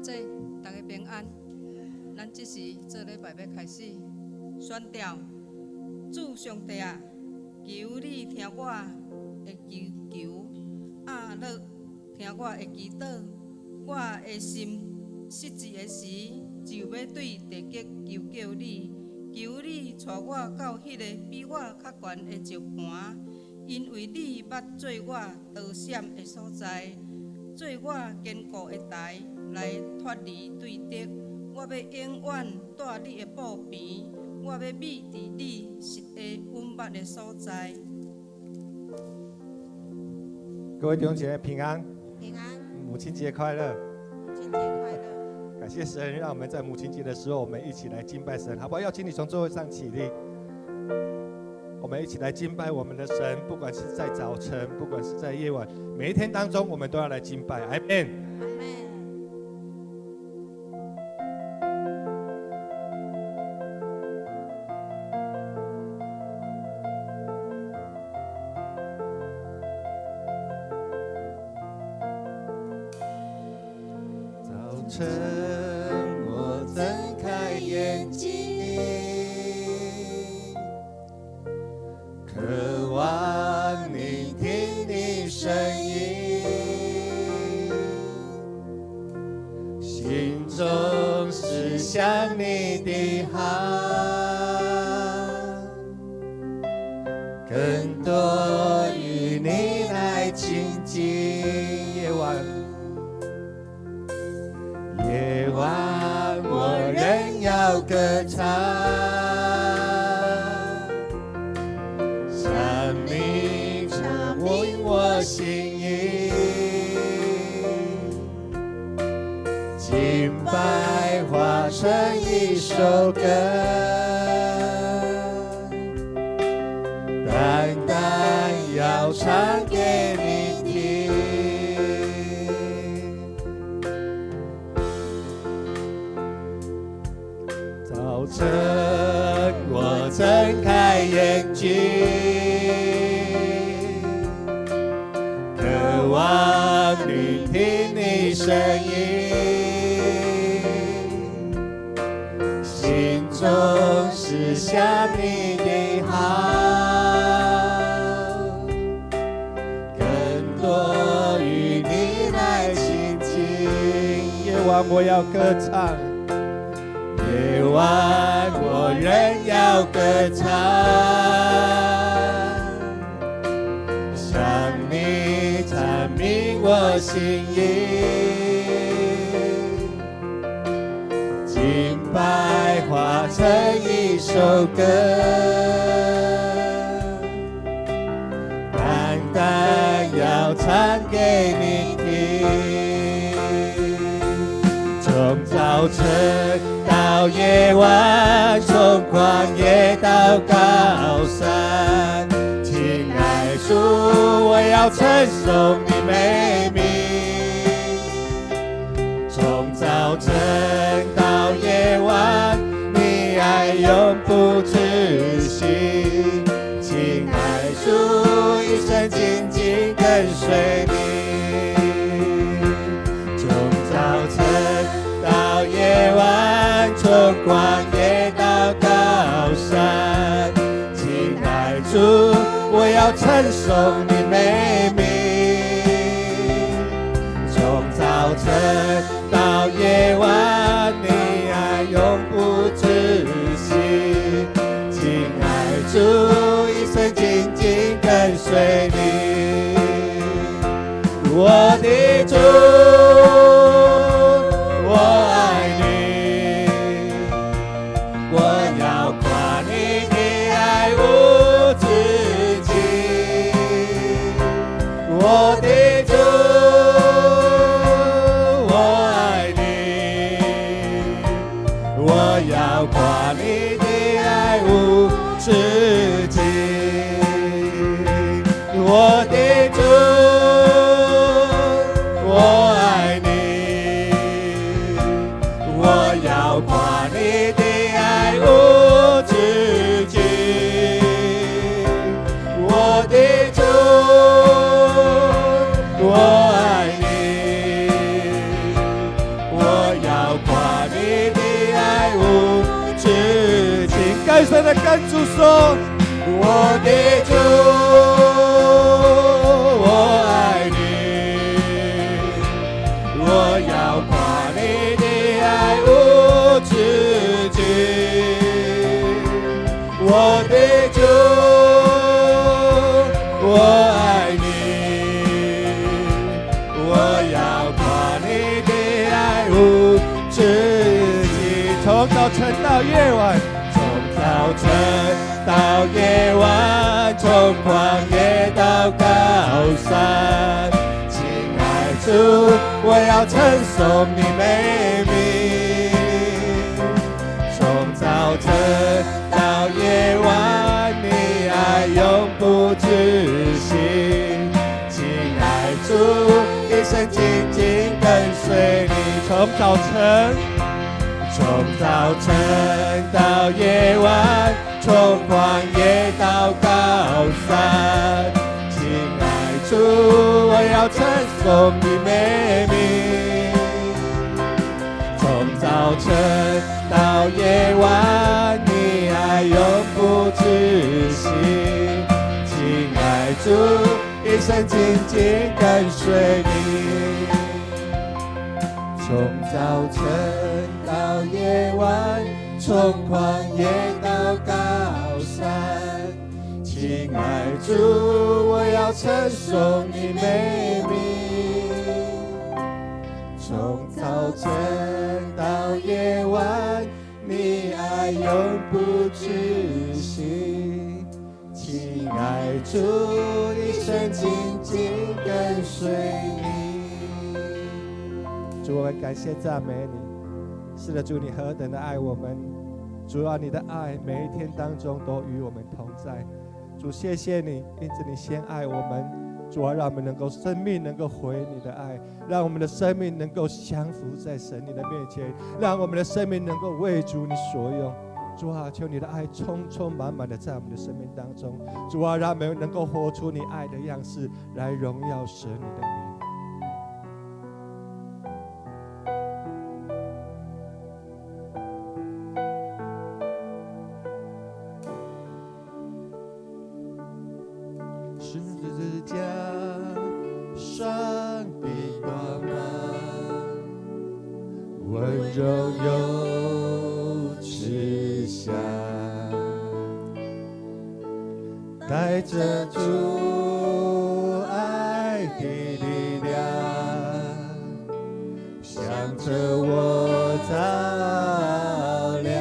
姐，大家平安。咱这时做礼拜要开始，宣调主上帝啊，求你听我的祈求，阿乐听我的祈祷。我的心失志的时，就要对地极求救你，求你带我到迄个比我较悬的石盘，因为你捌做我逃闪的所在，做我坚固的台，来脱离对敌。我要永远住你的布边，我要秘伫你实的稳密的所在。各位弟兄姐妹平安，平安，母亲节快乐！母亲节快乐！感谢神，让我们在母亲节的时候，我们一起来敬拜神，好不好？邀请你从座位上起立，我们一起来敬拜我们的神。不管是在早晨，不管是在夜晚，每一天当中，我们都要来敬拜。阿们。阿们。早晨，我睁开眼睛，渴望聆听你声音，心中是想你的好，更多与你来亲近。夜晚我仍要歌唱，生命唱进我心意，敬拜化成一首歌，单单要唱给你听。早晨，我睁开眼睛，渴望聆听你声音，心中是想你的好，更多与你来亲近。夜晚我要歌唱。夜晚我仍要歌唱，向你阐明我心意，敬拜化成一首歌，单单要唱给你听。从早晨到夜晚，从旷野到高山，亲爱主，我要称颂你美名。从早晨到夜晚，你爱永不止息，亲爱主，一生紧紧跟随你。从早晨到夜晚，从旷野到高山，亲爱主，我要称颂你美名。从早晨到夜晚，你爱永不止息，亲爱主，一生紧紧跟随你。我的主，我爱你，我要夸你的爱无止境。我的主，我爱你，我要夸你的爱无止境。我的主，我爱你，我要夸你的爱无止境。我的主，我爱你，我快跟主说，我的主，我爱你，我要夸你的爱无止境。我的主，我爱你，我要夸你的爱无止境。从早晨到夜晚，从早晨到夜晚，从旷野到高山，亲爱主，我要称颂你美名。从早晨到夜晚，你爱永不止息，亲爱主，一生紧紧跟随你。从早晨到夜晚，从旷野到高山，亲爱主，我要称颂你美名。从早晨到夜晚，你爱永不止息，亲爱主，一生紧紧跟随你。从早晨到夜晚，从旷野到高山，亲爱主，我要称颂你美名。从早晨到夜晚，你爱永不止息，亲爱主，一生紧紧跟随你。主，我们感谢赞美你。是的，主，你何等的爱我们。主啊，你的爱每一天当中都与我们同在。主，谢谢你，因此你先爱我们。主啊，让我们能够生命能够回你的爱，让我们的生命能够降服在神你的面前，让我们的生命能够为主你所用。主啊，求你的爱充充满满的在我们的生命当中。主啊，让我们能够活出你爱的样式，来荣耀神你的名。十字架上的光芒，温柔又慈祥，带着主爱的力量，向着我照亮。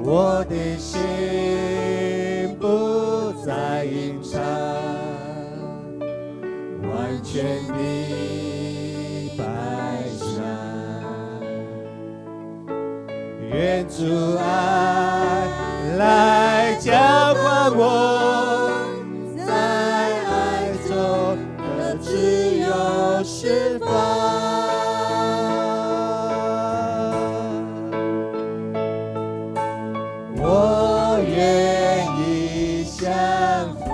我的心不再隐藏，完全的摆上。愿主爱来浇灌我，在爱中的自由释放。我愿意降服，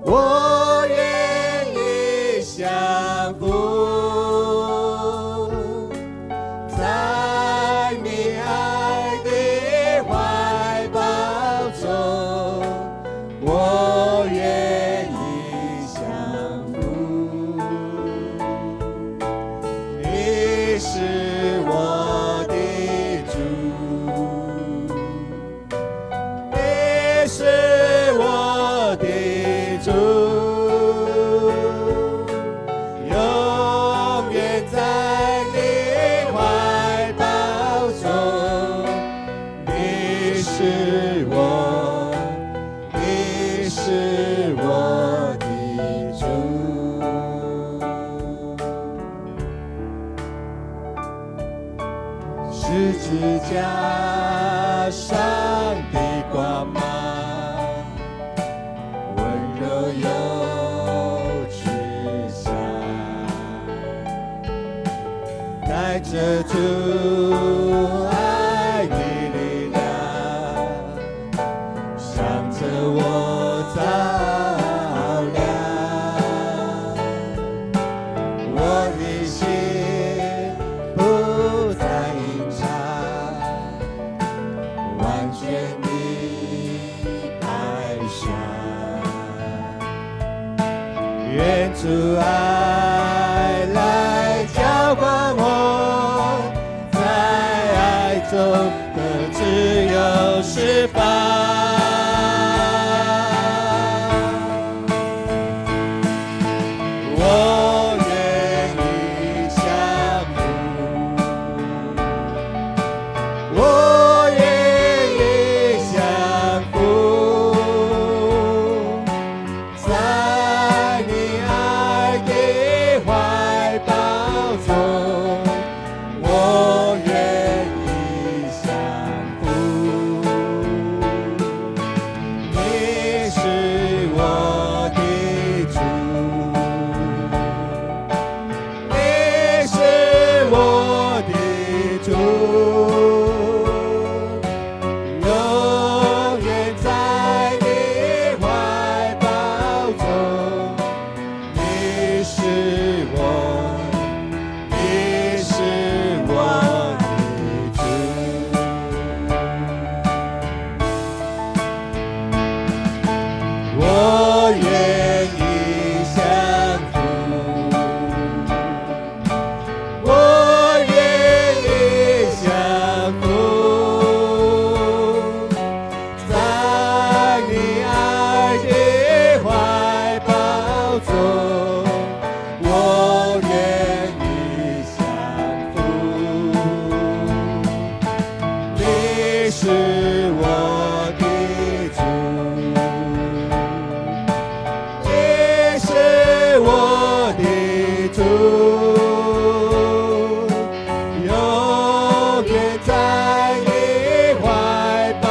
我愿意降服，在你爱的怀抱中，我愿意降服。你是我的主，你是我的主，永远在你怀抱中。你是我，你是我的主。十字架上的光芒，温柔又慈祥，带着主爱的力量，向着我照亮。我的心不再愿主爱来浇灌我，在爱中的自由释放。我愿意降服，我愿意降服，在你爱的怀抱中，我愿意降服。你是我的主，你是我的主，永远在你怀抱中。你是我，你是我的主。我愿意降服，我愿意降服，在你爱的怀抱中，我愿意降服。你是我的主，你是我的主，永远在你怀抱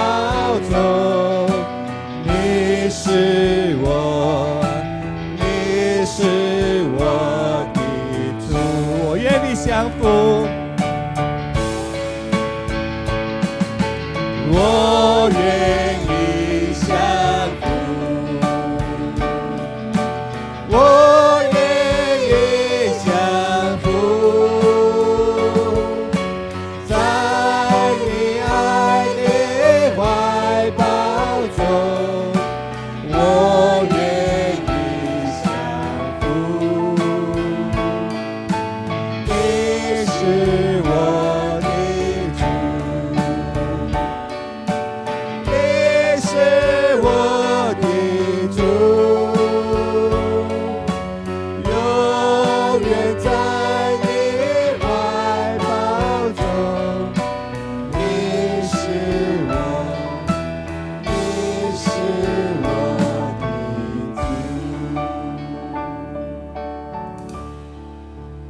中。你是我，你是我的主，我愿意降服，我愿意降服，我愿意降服，在你爱的怀抱中，我愿意降服。你是我的主，你是我的主，永远在你怀抱中。你是我，你是我的主。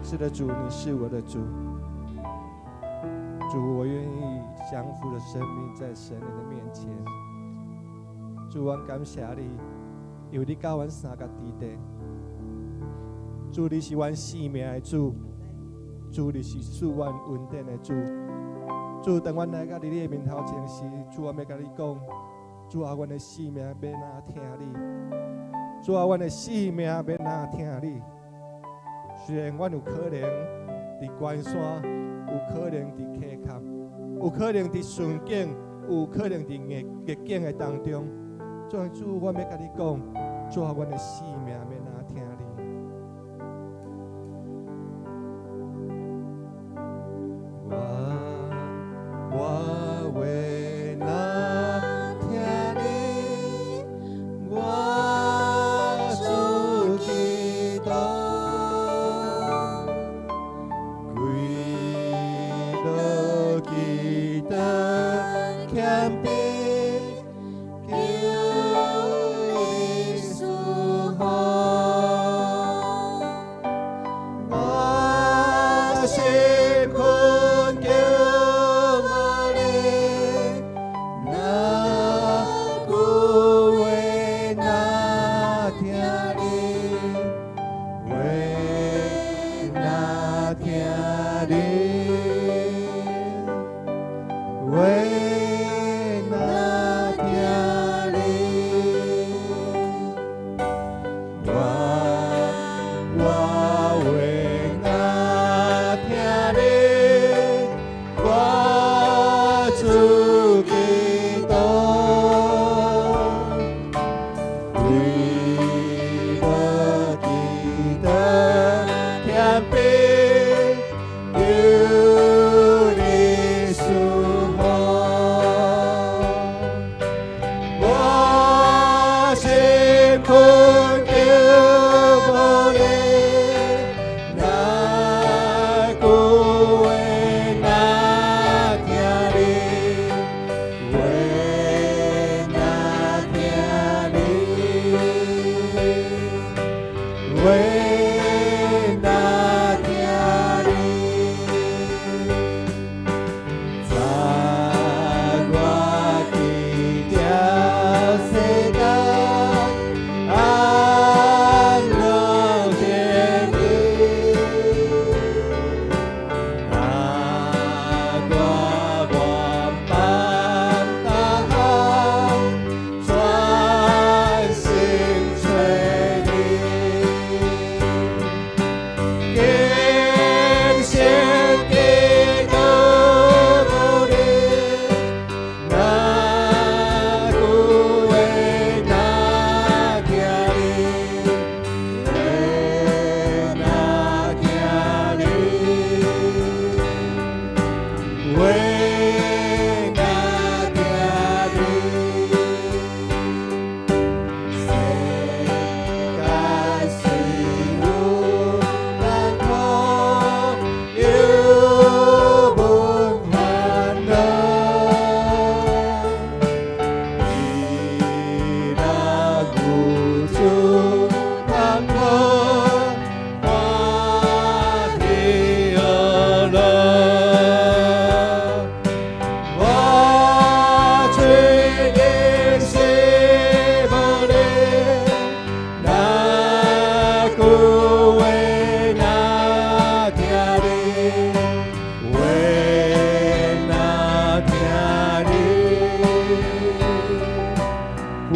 是的，主，你是我的主。主，我愿意降服的生命在神你的面前。主，我感谢你，因为你教阮三个地地。主，你是阮生命的主，主，你是赐阮稳定的主。主，当阮来到你的面头前时，主，我要甲你讲，主啊，阮的生命要哪听你？主啊，阮的生命要哪听你？虽然阮有可能伫关山，有可能伫溪坎，有可能伫顺境，有可能伫逆境的当中，主，我要甲你讲，主啊，阮的生命要哪听你？我为哪听你？我主基督，归到基督谦卑，求你赐福。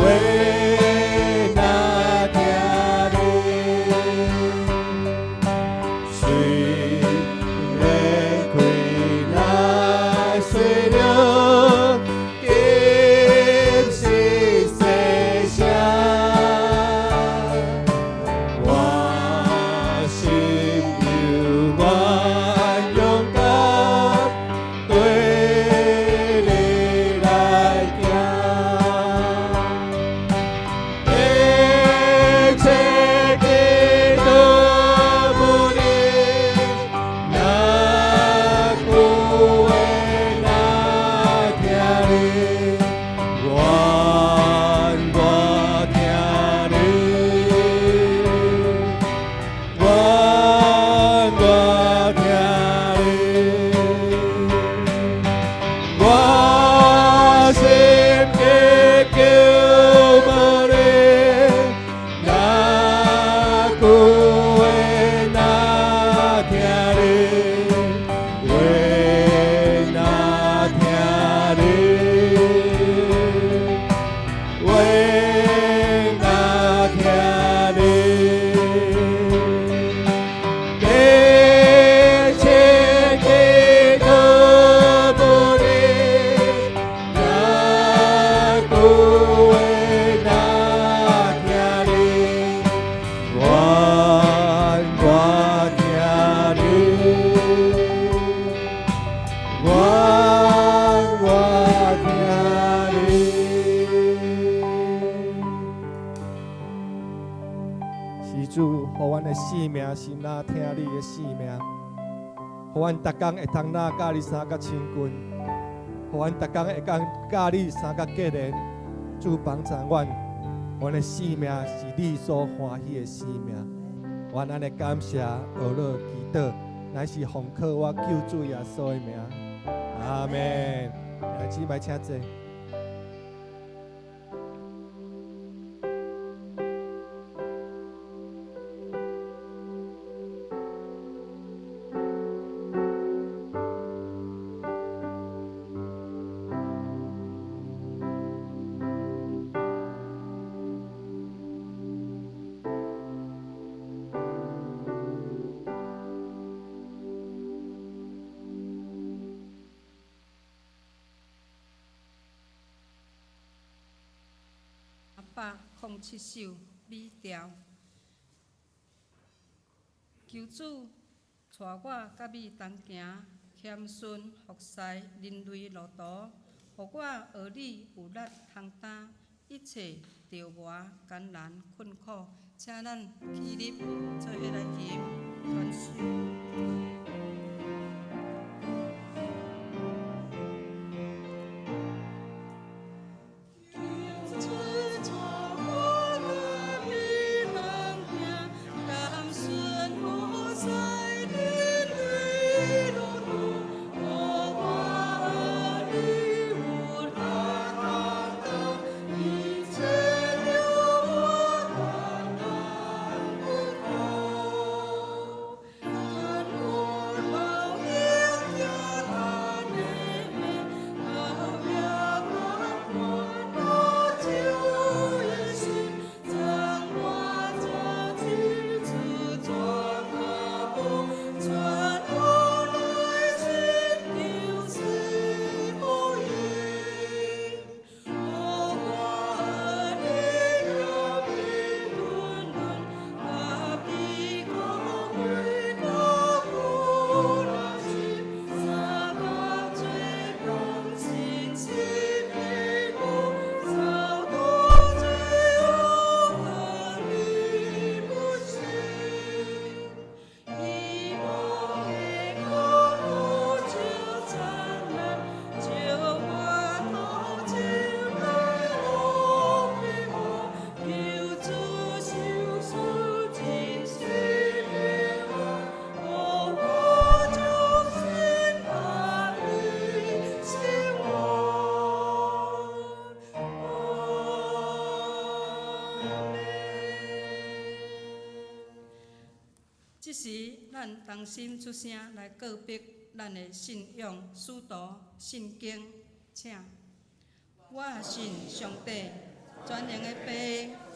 为那听你，虽然开来水流，今世世声，我心犹原勇敢，对你来行。一切基督不离，那久的那听你，愿我听你，愿我听你，我心祈求无你，那久的那听你，为那听你，为那听你，一切基督不离，那久的那听你，愿我听你，愿我听你。是主，互阮的性命是那听你的性命，互阮逐工会通那教你三甲亲近，互阮逐工会当教你三甲结连。主帮助阮，阮的性命是你所欢喜的性命。阮安尼感谢俄勒祈祷，乃是奉靠我救主耶稣的名。阿门。来，姊妹请坐。107首美调，求主带我甲你同行，谦顺服侍人类路途，互我儿女有力通担，一切着磨艰难困苦。请咱起立，做伙来吟传授。这时，咱同心出声来告别咱的信仰使徒圣经，请。我信上帝，全能的爸，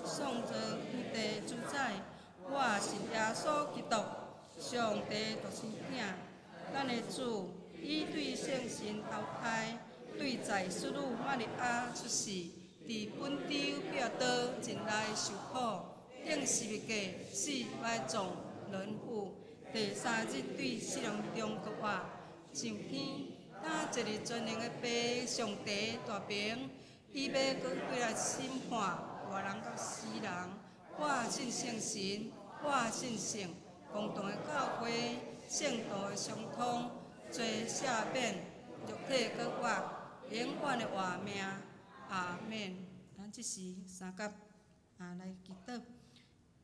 创造天地主宰，我是耶稣基督，上帝独生囝，咱的主，以对圣神投胎，对在属女玛利亚出世，伫本州彼拉多前来受苦，顶十字架死埋葬人妇，第三日对死人中复活，上天。今一日全能的爸，上帝大名，伊要搁归来审判活人甲死人。我信圣神，我信圣，共同的教会，圣道的相通，罪赦免，肉体搁活，永远的活命。阿免。咱即时三甲来祈祷。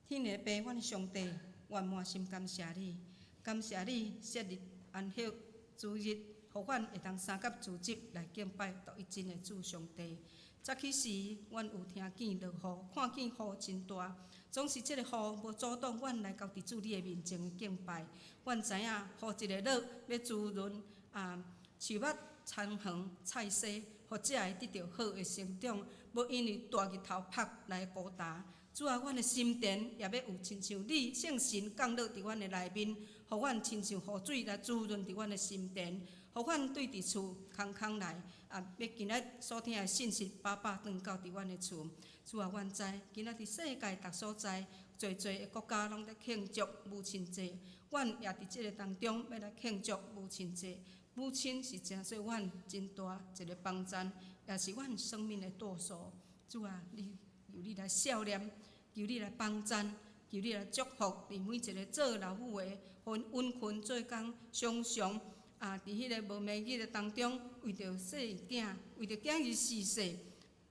天父爸，阮上帝，愿满心感谢你，感谢你设立安息主日。互阮会当三甲自集来敬拜独一真的主上帝。早起时，阮有听见落雨，看见雨真大，总是即个雨无阻挡阮来到伫主你的面前的敬拜。阮知影，雨一个落要滋润树木、田园、菜薽，或者会得到好的成长，无因为大日头晒来孤单。主啊，阮的心田也要有亲像你圣神降落伫阮的内面，互阮亲像雨水来滋润伫阮的心田。互阮对伫厝空来，要今仔所听的信息，饱转到伫阮的厝。主啊，阮知今仔伫世界各所在，侪的国家拢在庆祝母亲节，阮也伫即个当中要来庆祝母亲节。母亲是真说阮真大一个帮助，也是阮生命的舵手。主啊，求你来笑脸，求你来帮助，求你来祝福伫每一个做老母的，阮困做工，常常。伫迄个无眠日的当中，为着细囝，为着囝儿逝世，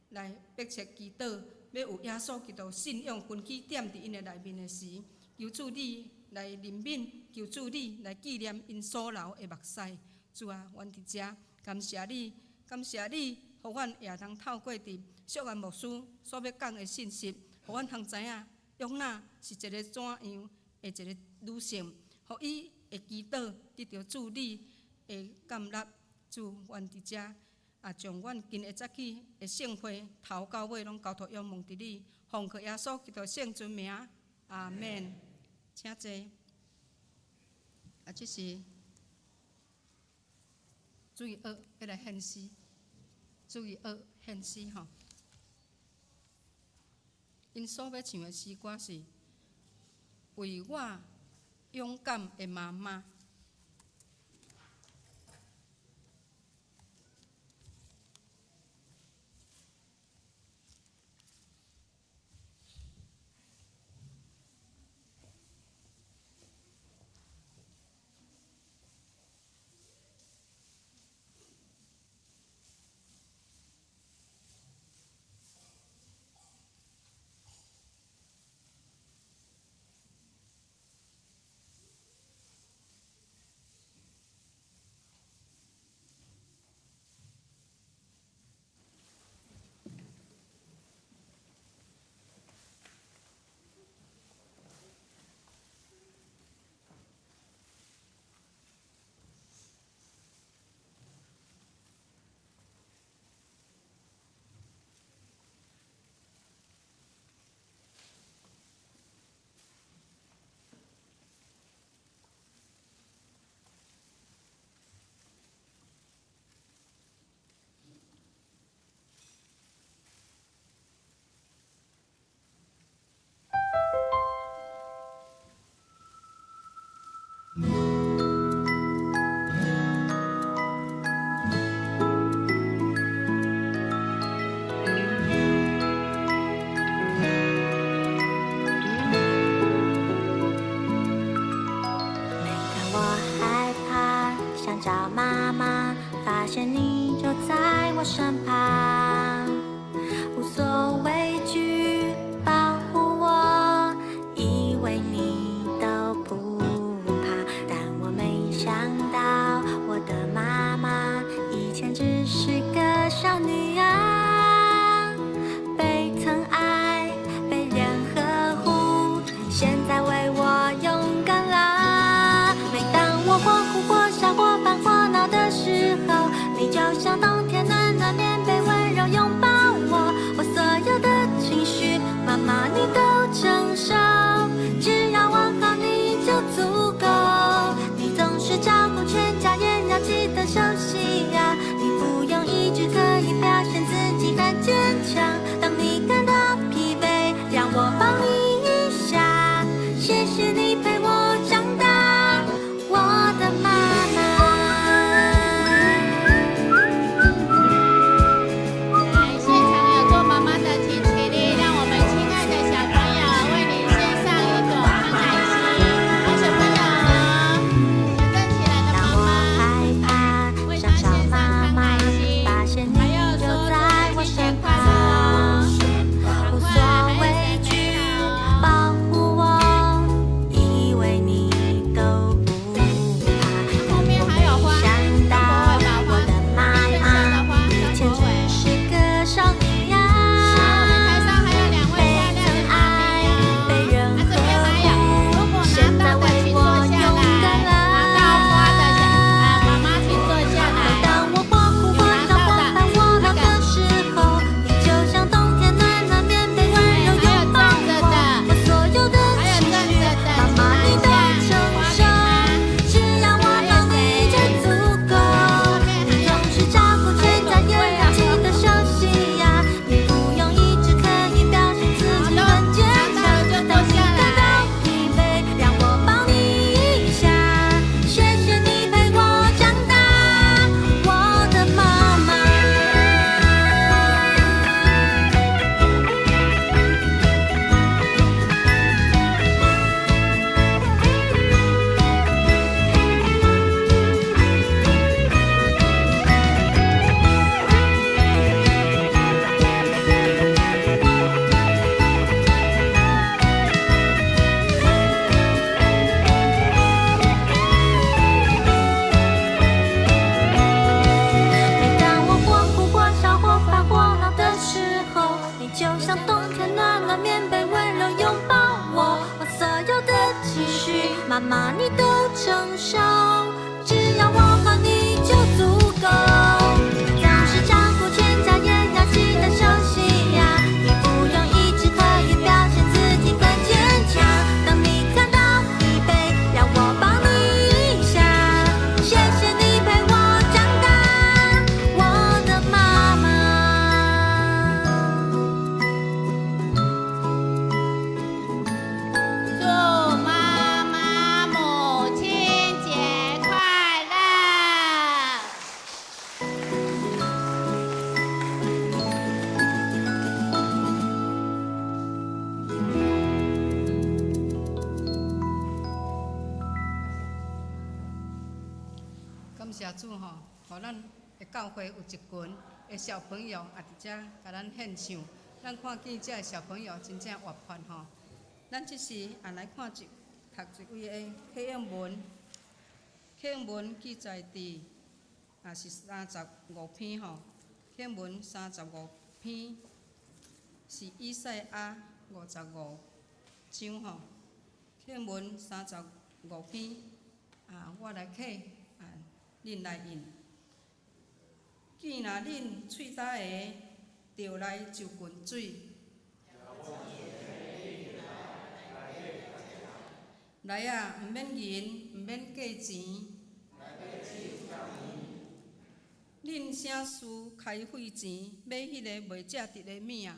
来迫切祈祷，要有耶稣基督信仰根基点伫因的内面的时，求主你来怜悯，求主你来纪念因所流的目屎。主啊，阮伫遮感谢你，感谢你，互阮也通透过伫约翰牧师所要讲的信息，互阮通知影，约拿是一个怎样的一个女性，互伊会祈祷得到主你的感纳。主，阮伫遮将阮今日早起的圣会头到尾拢交托仰望伫你，奉靠耶稣基督圣尊名，阿免。请坐。这是注意学要来献诗，注意学献诗吼。因所要唱的诗歌是为我勇敢的妈妈。发现你就在我身旁，无所畏惧保护我，以为你都不怕，但我没想到我的妈妈以前只是个小女儿，被疼爱，被人呵护，现在为我勇敢啦。每当我或哭或笑或烦或闹的时候，你就像冬天暖暖棉被温谢主吼，互咱的教会有一群的小朋友也伫遮甲咱献唱，咱看见遮的小朋友真正活泼吼。咱即时也来看读一位的启应文，启应文记载伫是35篇吼，启应文35篇是以赛亚55章吼，启应文35篇我来起恁来印。见若恁喙焦的，着来就近水。来啊，毋免银，毋免价钱。恁啥事开费钱，买迄个袂值得的物啊？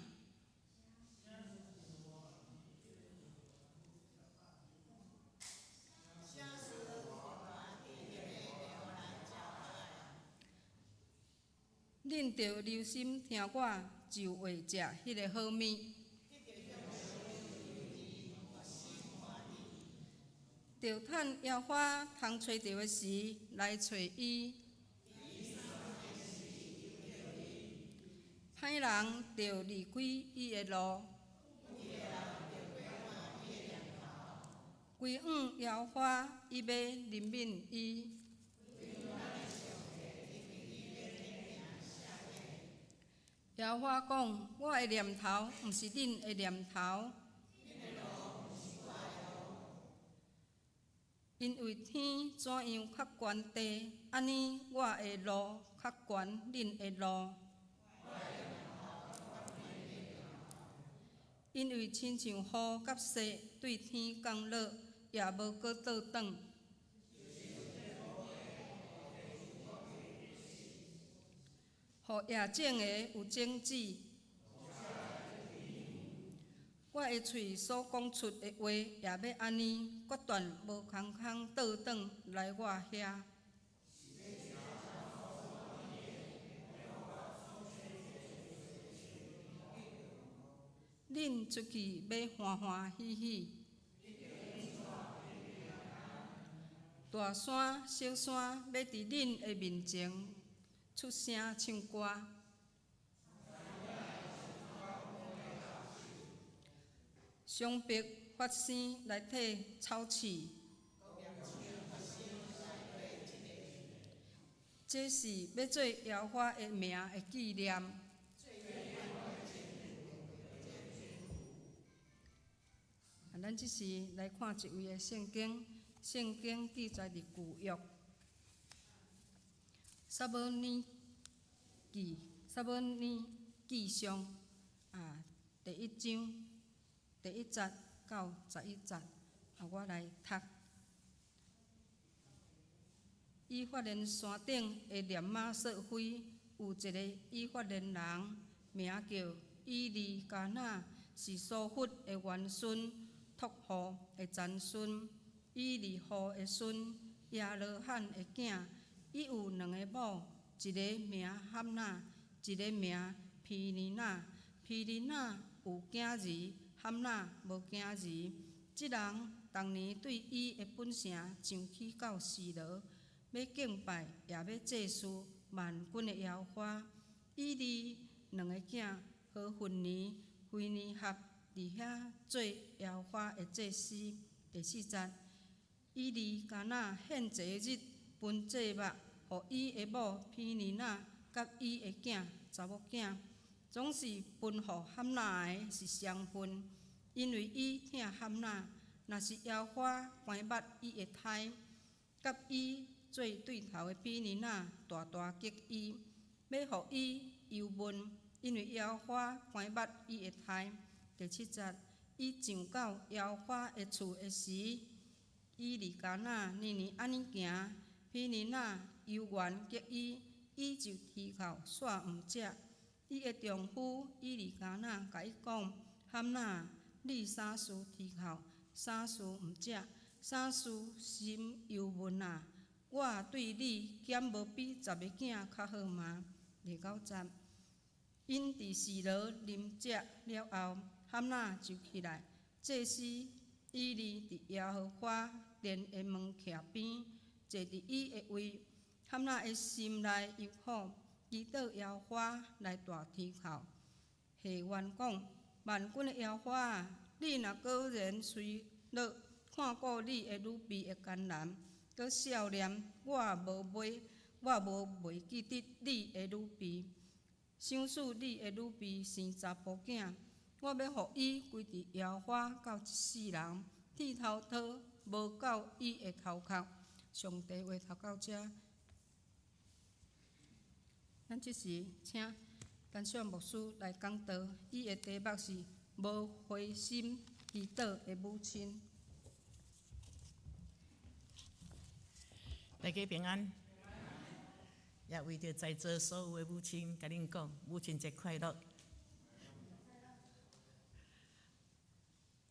恁着留心听我，就会食迄个好物。着趁野花通找着的时来找伊。歹人着离开伊的路。规晚野花，伊要怜悯伊。野花讲：我的念头，毋是恁的念头。因为天怎样较悬地，安尼我的路较悬恁的路。因为亲像雨甲雪对天降落，也无搁倒转。互夜静的有种子，我的喙所讲出的话，也要安尼，决断无空倒转来我遐。恁出去要欢欢喜喜，大山小山要伫恁的面前出声唱歌。双臂发声来替草刺，这是要做野花的名的纪念。咱即时来看一位的圣经，圣经记载伫旧约撒母耳记上第1章第1节到11节，我来读。以法莲山顶的念马瑟菲有一个以法莲人，名叫以利加那，是苏弗的元孙，托付的曾孙，以利户的孙，亚罗罕的囝。伊有2个某，一个名罕那，一个名毗尼那。毗尼那有囝儿，罕那无囝儿。即人逐年对伊的本城上去到示罗，要敬拜，也要祭祀万军的耶和华。以利2个囝何芬尼、菲尼哈伫遐做耶和华的祭司。第4节，以利加那献祭日分祭物，互伊的某毗尼那甲伊的囝查某囝，总是分互罕那的是双份，因为伊疼罕那。若是耶和华关捌伊的胎，甲伊做对头的毗尼那大大激伊，要互伊忧闷，因为耶和华关捌伊的胎。第7节，伊上到耶和华的厝的时，以利加那年年安尼行，毗尼那幽怨激伊，伊就啼哭煞毋食。伊的丈夫以利加那甲伊讲：罕那，你啥事啼哭？啥事毋食？啥事心忧闷啊？我对你减无比10个囝较好吗？第9节，因伫示罗啉食了后，罕那就起来，祭司以利伫耶和华殿的门徛边，坐伫伊的位，含那的心内忧苦，祈祷耶和华来大天候。下愿讲，万军的耶和华啊，你若果然随乐看顾你的女婢的艰难，佮少年，我无袂记得你的女婢。想使你的女婢生查甫囝，我要互伊归伫耶和华到一世人，剃头刀无到伊的头壳。上帝话读到遮，咱即时请甘小牧师来讲道，伊的题目是无灰心祈祷的母亲。大家平安，也为着在座所有的母亲，甲恁讲母亲节快乐。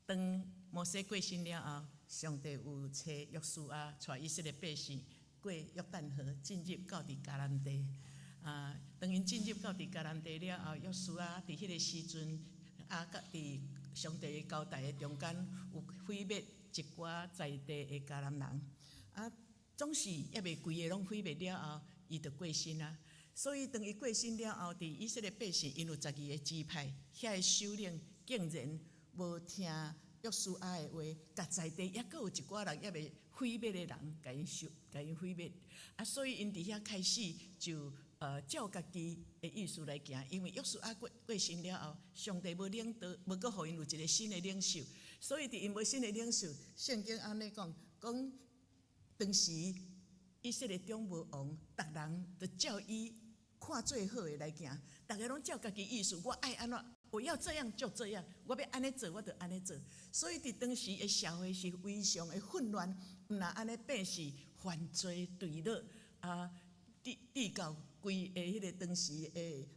当摩西过身了后，上帝有找约书亚带以色列百姓过约旦河，进入到伫迦南地。当因进入到伫迦南地了后，约书亚伫迄个时阵，甲伫上帝的交代的中间，有毁灭一寡在地的迦南人。总是也未规个拢毁灭了后，伊就过身啊。所以当伊过身了后，伫以色列百姓因有12个支派，遐个首领竟然无听约书亚的话，甲在地也阁有一寡人也未毁灭的人，甲因毁灭。所以因伫遐开始就照家己的意思来行，因为约书亚过身了后，上帝无领导，无阁互因有一个新的领袖，所以伫因无新的领袖，圣经安尼讲。当时以色列中无王，逐人就照伊看最好的来行，逐个拢照家己意思，我爱安怎，我要这样就这样，我要安尼做，我就安尼做。所以伫当时的社会是非常的混乱，毋若安尼变是犯罪对落地到规个迄个当时的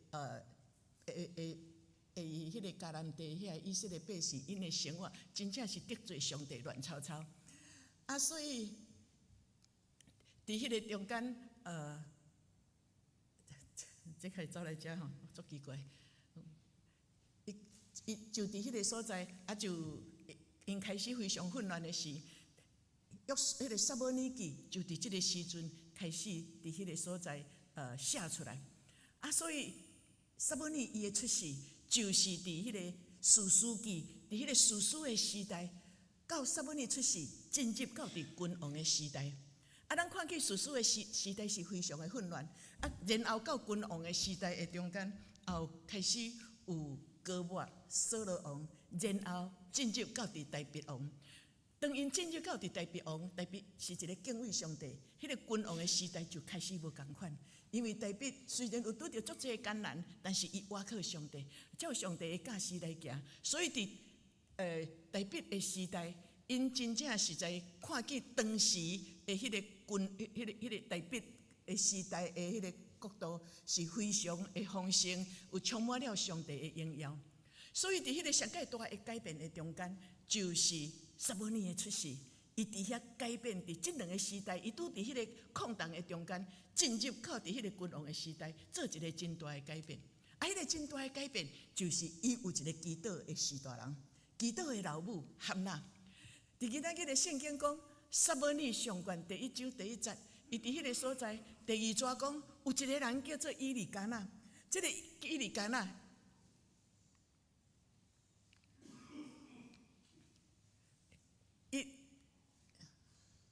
迄个迦南地遐以色列百姓，因的生活真正是得罪上帝乱糟糟。所以伫迄个中间，这可以走来遮吼，足奇怪。伊就伫迄个所在，就因开始非常混乱的时，迄个撒母耳记就伫即个时阵开始伫迄个所在写出来。所以撒母耳伊的出世，就是伫迄个士师记，伫迄个士师的时代。到撒母耳出世，进入到伫君王的时代。咱看见士师的时代是非常的混乱。然后到君王的时代的中间，后开始有高抹、扫罗王，然后进入到伫大卫王。当因进入到伫大卫王，大卫是一个敬畏上帝，迄个君王的时代就开始无共款。因为大卫虽然有拄着足济的艰难，但是伊倚靠上帝，照上帝的教示来行，所以伫大卫的时代，因真正实在看见当时的迄个迄个大卫的时代的迄个国度是非常的丰盛，有充满了上帝的荣耀。所以伫迄个上界大的改变的中间，就是撒母耳的出世。伊伫遐改变，伫即两个时代，伊拄伫迄个空档的中间，进入到伫迄个君王的时代，做一个真大的改变。迄个真大的改变，就是伊有一个祈祷的士大人。祈祷的老母汉娜，伫今仔日的圣经讲，撒母耳上卷第1章第1节，伊伫迄个所在第2节讲，有一个人叫做以利加纳，这个以利加纳，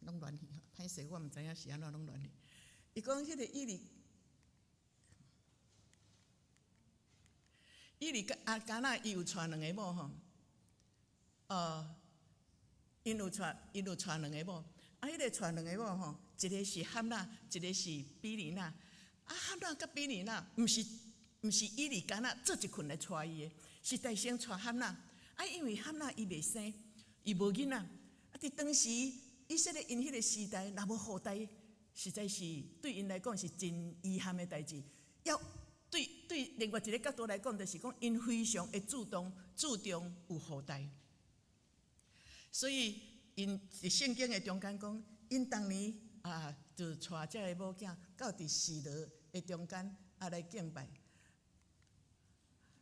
拢乱去，歹势，我毋知影是安怎拢乱去。伊讲迄个以利加纳，伊有娶2个某吼。因有娶2个某，迄个娶2个某吼，一个是汉娜，一个是比利娜。汉娜甲比利娜，毋是以利加纳做一群来娶伊的，是大先娶汉娜。因为汉娜伊袂生，伊无囡仔。伫当时以色列因迄个时代，若无后代，实在是对因来讲是真遗憾的代志。要对另外一个角度来讲，就是讲因非常的注重有后代。所以，因伫圣经的中间讲，因当年就带这个某囝到伫示罗的中间来敬拜。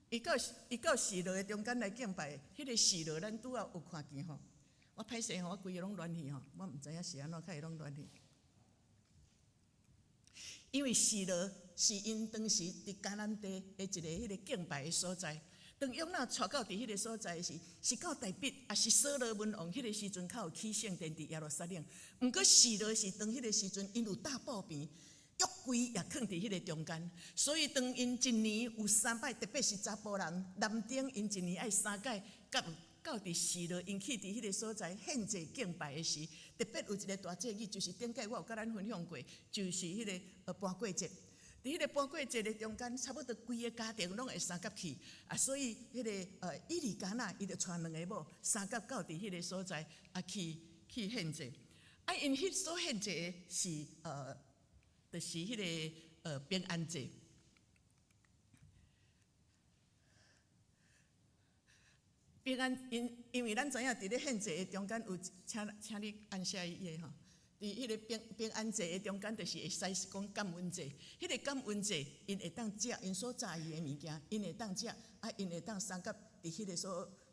伊到示罗的中间来敬拜，迄个示罗咱拄仔有看见吼。我歹势吼，我规个拢乱去吼，我毋知影是安怎，较会拢乱去。因为示罗是因当时伫迦南地的一个迄个敬拜的所在。当约拿带到伫迄个所在时，是到大毕，也是所罗门王迄个时阵，较有起圣殿伫耶路撒冷。毋过示罗是当迄个时阵，因有大布边，约柜也放伫迄个中间，所以当因一年有3摆，特别是查甫人，男丁因一年爱3届，到伫示罗因去伫迄个所在献祭敬拜的时，特别有一个大节日，就是顶届我有甲咱分享过，就是迄个搬过节。伫迄个搬过节的中间，差不多规个家庭拢会相夹去，所以迄个以利加纳伊就带2个某相夹到伫迄个所在去献祭。因迄所献祭的是就是迄个平安节。平安因为咱知影伫咧献祭的中间有，请你按下一页吼。伫迄个平安节的中间，就是会使讲感恩节。迄个感恩节，因会当食因所炸伊的物件，因会当食，因会当相夹伫迄个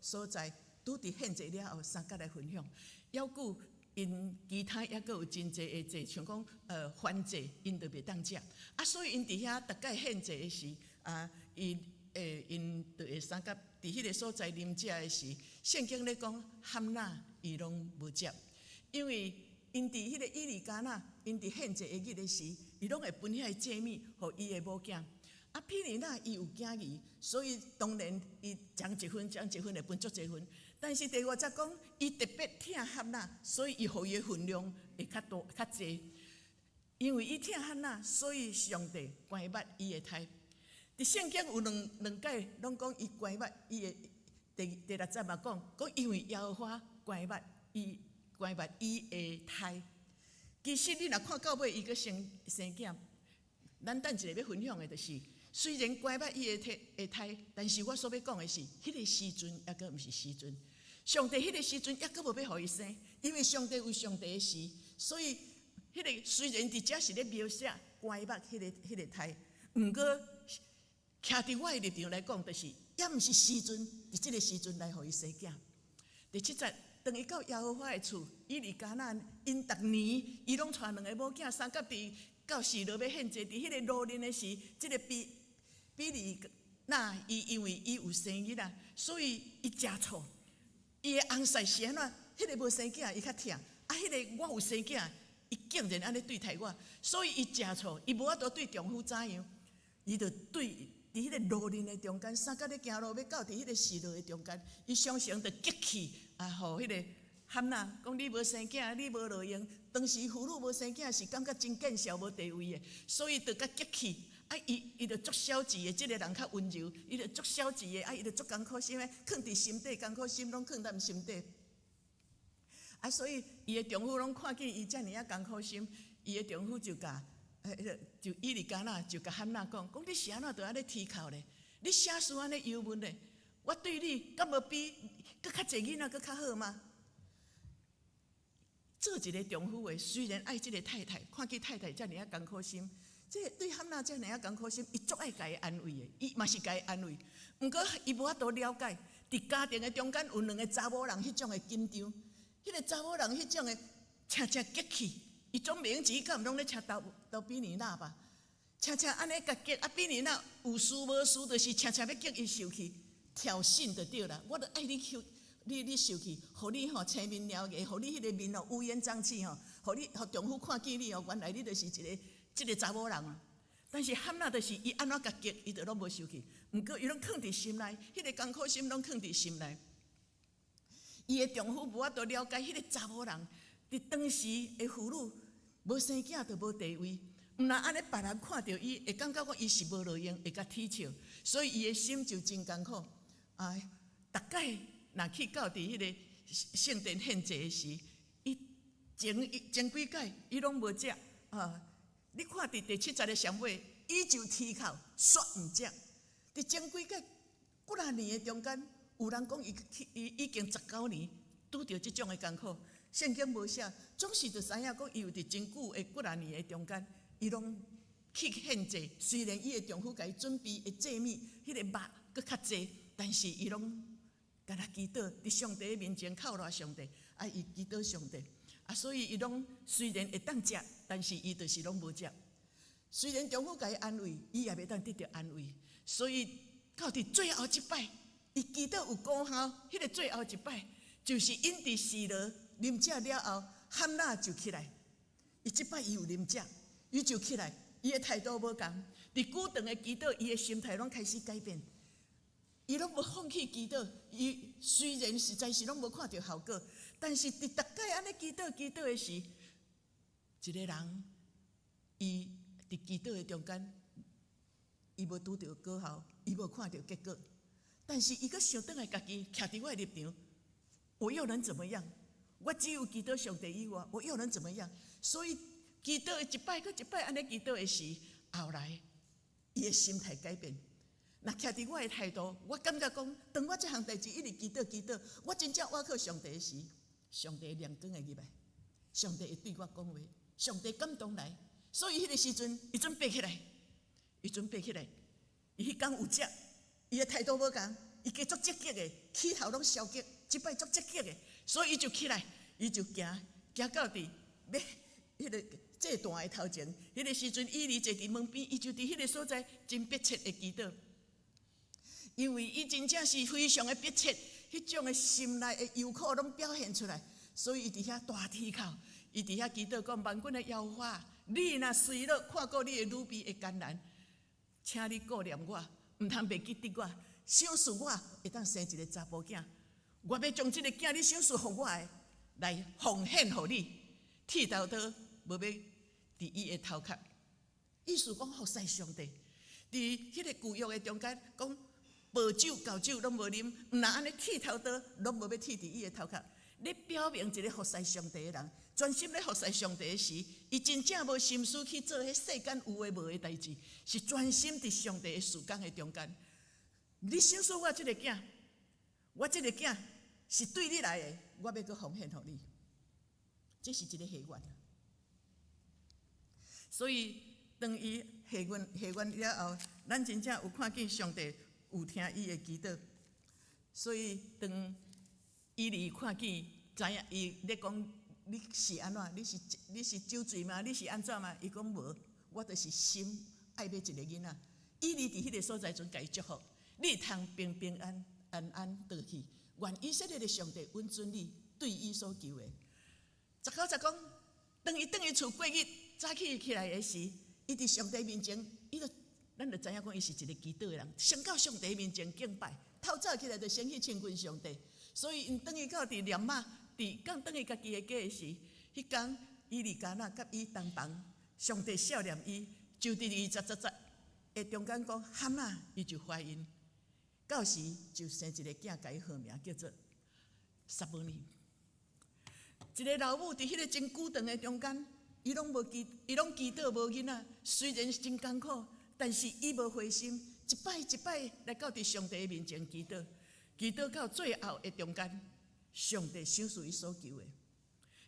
所在，拄伫献祭了后，相夹来分享。还佫因其他还佫有真济的节，像讲燔节，因就袂当食。所以因伫遐逐届献祭的时，因就会相夹伫迄个所在啉食的时，圣经咧讲含纳伊拢无接，因为因伫迄个以利加纳，因伫献祭的日的时，伊拢会分遐祭物，互伊的某囝。毗尼那伊有囝儿，所以当然伊将一份会分足一份。但是第5节讲，伊特别疼哈纳，所以伊互伊的分量会较多较济。因为伊疼哈纳，所以上帝关捌伊的胎。伫圣经有两解，拢讲伊关捌伊的第6节嘛讲因为耶和华关捌伊的胎。其实你若看到尾，伊阁生囝，咱等一下要分享的就是，虽然关捌伊的胎，但是我所要讲的是，迄个时阵还阁毋是时阵。上帝迄个时阵还阁无要互伊生，因为上帝有上帝的时，所以迄个虽然伫遮是咧描写关捌迄个胎，毋过徛伫我的立场来讲，就是也毋是时阵，伫即个时阵来互伊生囝。第7节。当伊到耶和华的厝，以利加纳因逐年伊拢带2个某囝相夹伫到示罗要献祭，伫迄个罗年的时，即个比利那伊因为伊有生囡仔，所以伊食醋。伊的翁婿是安怎？迄个无生囝伊较疼，迄个我有生囝，伊竟然安尼对待我，所以伊食醋，伊无法度对丈夫怎样，伊就对伫迄个罗年的中间，相夹咧行路要到伫迄个示罗的中间，伊常常就激气。互迄个喊呐，讲你无生囝，你无路用。当时妇女无生囝是感觉真见笑无地位的，所以就甲激气。伊就足消极的，即个人较温柔，伊就足消极的，伊就足艰苦心的，藏伫心底，艰苦心拢藏在心底。所以伊的丈夫拢看见伊遮尔艰苦心，伊的丈夫就就以利加纳就甲喊呐讲你是安怎就安尼啼哭咧？你写书安尼忧闷咧？我对你敢无比搁较侪囡仔搁较好吗？做一个丈夫的，虽然爱即个太太，看见太太遮尔艰苦心，这对汉娜遮尔艰苦心，伊足爱家己安慰的，伊嘛是家己安慰。毋过伊无法度了解，伫家庭的中间有2个查某人迄种的紧张，迄个查某人迄种的常常激气，伊总明子敢拢咧请斗比尼那吧？常常安尼甲激，比尼那有事无事，就是常常要激伊受气。挑衅就对啦，我著爱你受气，互你青面獠牙，互你迄个面乌烟瘴气互你互丈夫看见你原来你就是一个查某人啊。但是汉娜就是伊安怎甲激，伊就拢无受气，毋过伊拢藏伫心内，迄个艰苦心拢藏伫心内。伊的丈夫无法度了解迄个查某人，伫当时的妇女无生囝就无地位。毋然安尼，别人看到伊会感觉讲伊是无路用，会甲踢笑，所以伊的心就真艰苦。逐届若去到伫迄个圣殿献祭的时，伊前几届伊拢无食你看伫第7节的上尾，伊就啼哭，煞毋食。伫前几届几啊年的中间，有人讲伊已经19年拄着即种的艰苦，圣经无写，总是就知影讲伊有伫真久的几啊年的中间。伊拢去献祭，虽然伊的丈夫甲伊准备的祭物，迄个肉搁较济，但是伊拢甲他祈祷，伫上帝的面前靠赖上帝，伊祈祷上帝，所以伊拢虽然会当食，但是伊就是拢无食。虽然丈夫甲伊安慰，伊也袂当得到安慰，所以到伫最后一摆，伊祈祷有功效。迄个最后一摆，就是因伫示罗啉食了后，汉娜就起来。伊即摆伊有啉食，伊就起来，伊的态度无共。伫久长的祈祷，伊的心态拢开始改变。伊拢无放弃祈祷，伊虽然实在是拢无看到效果，但是伫逐摆安尼祈祷的时，一个人伊伫祈祷的中间，伊无拄到果效，伊无看到结果，但是伊阁想倒来家己徛伫我的立场，我又能怎么样？我只有祈祷上帝以外，我又能怎么样？所以祈祷的一摆搁一摆安尼祈祷的时，后来伊的心态改变。那徛伫我的态度，我感觉讲，当我这项代志一直祈祷，我真正倚靠上帝的时，上帝亮光会入来，上帝会对我讲话，上帝感动来，所以迄个时阵，伊准爬起来，伊迄天有食，伊的态度无共，伊加足积极的，起头拢消极，即摆足积极的，所以伊就起来，伊就行到伫要迄个祭坛的头前，迄个时阵，以利坐伫门边，伊就伫迄个所在真迫切的祈祷。因为伊真正是非常的迫切，迄种的心内的忧苦拢表现出来，所以伊伫遐大啼哭，伊伫遐祈祷讲：万军的耶和华，你若随了看过你的女婢的艰难，请你顾念我，毋通袂记得我，想赐我会当生一个查甫囝，我要将这个囝你想赐互我的，来奉献互你，剃头刀无要伫伊的头壳，意思讲服侍上帝，伫迄个旧约的中间讲。无酒、高酒拢无啉，毋若安尼剃头刀拢无要剃伫伊的头壳。你表明一个服侍上帝的人，专心咧服侍上帝的时，伊真正无心思去做迄世间有诶无诶代志，是专心伫上帝的事工的中间。你想说我即个囝，我即个囝是对你来的，我要搁奉献互你，这是一个下愿。所以当伊下愿了后，咱真正有看见上帝。有听伊的祈祷，所以当以利看见知影伊咧讲你是安怎？你是酒醉吗？你是安怎吗？伊讲无，我就是心爱要一个囡仔。以利伫迄个所在阵，甲伊祝福，你通平平安安倒去。愿以色列的上帝允准你对伊所求的。十口讲，当伊转去厝过日，早起来的时，伊伫上帝面前，伊就。咱就知影讲，伊是一个祈祷的人，先到上帝面前敬拜，透早起来就先去亲近上帝。所以，因等于到伫念马，刚等于家己的家的时，迄天以利加那甲伊同房，上帝笑脸伊，就伫20的中间讲，喊啊，伊就怀孕，到时就生一个囝，甲伊号名叫做撒母耳。一个老母伫迄个真久长的中间，伊拢祈祷无囡仔，虽然是真艰苦。但是伊无灰心，一摆一摆来到伫上帝面前祈祷，祈祷到最后的中间，上帝赏赐伊所求的。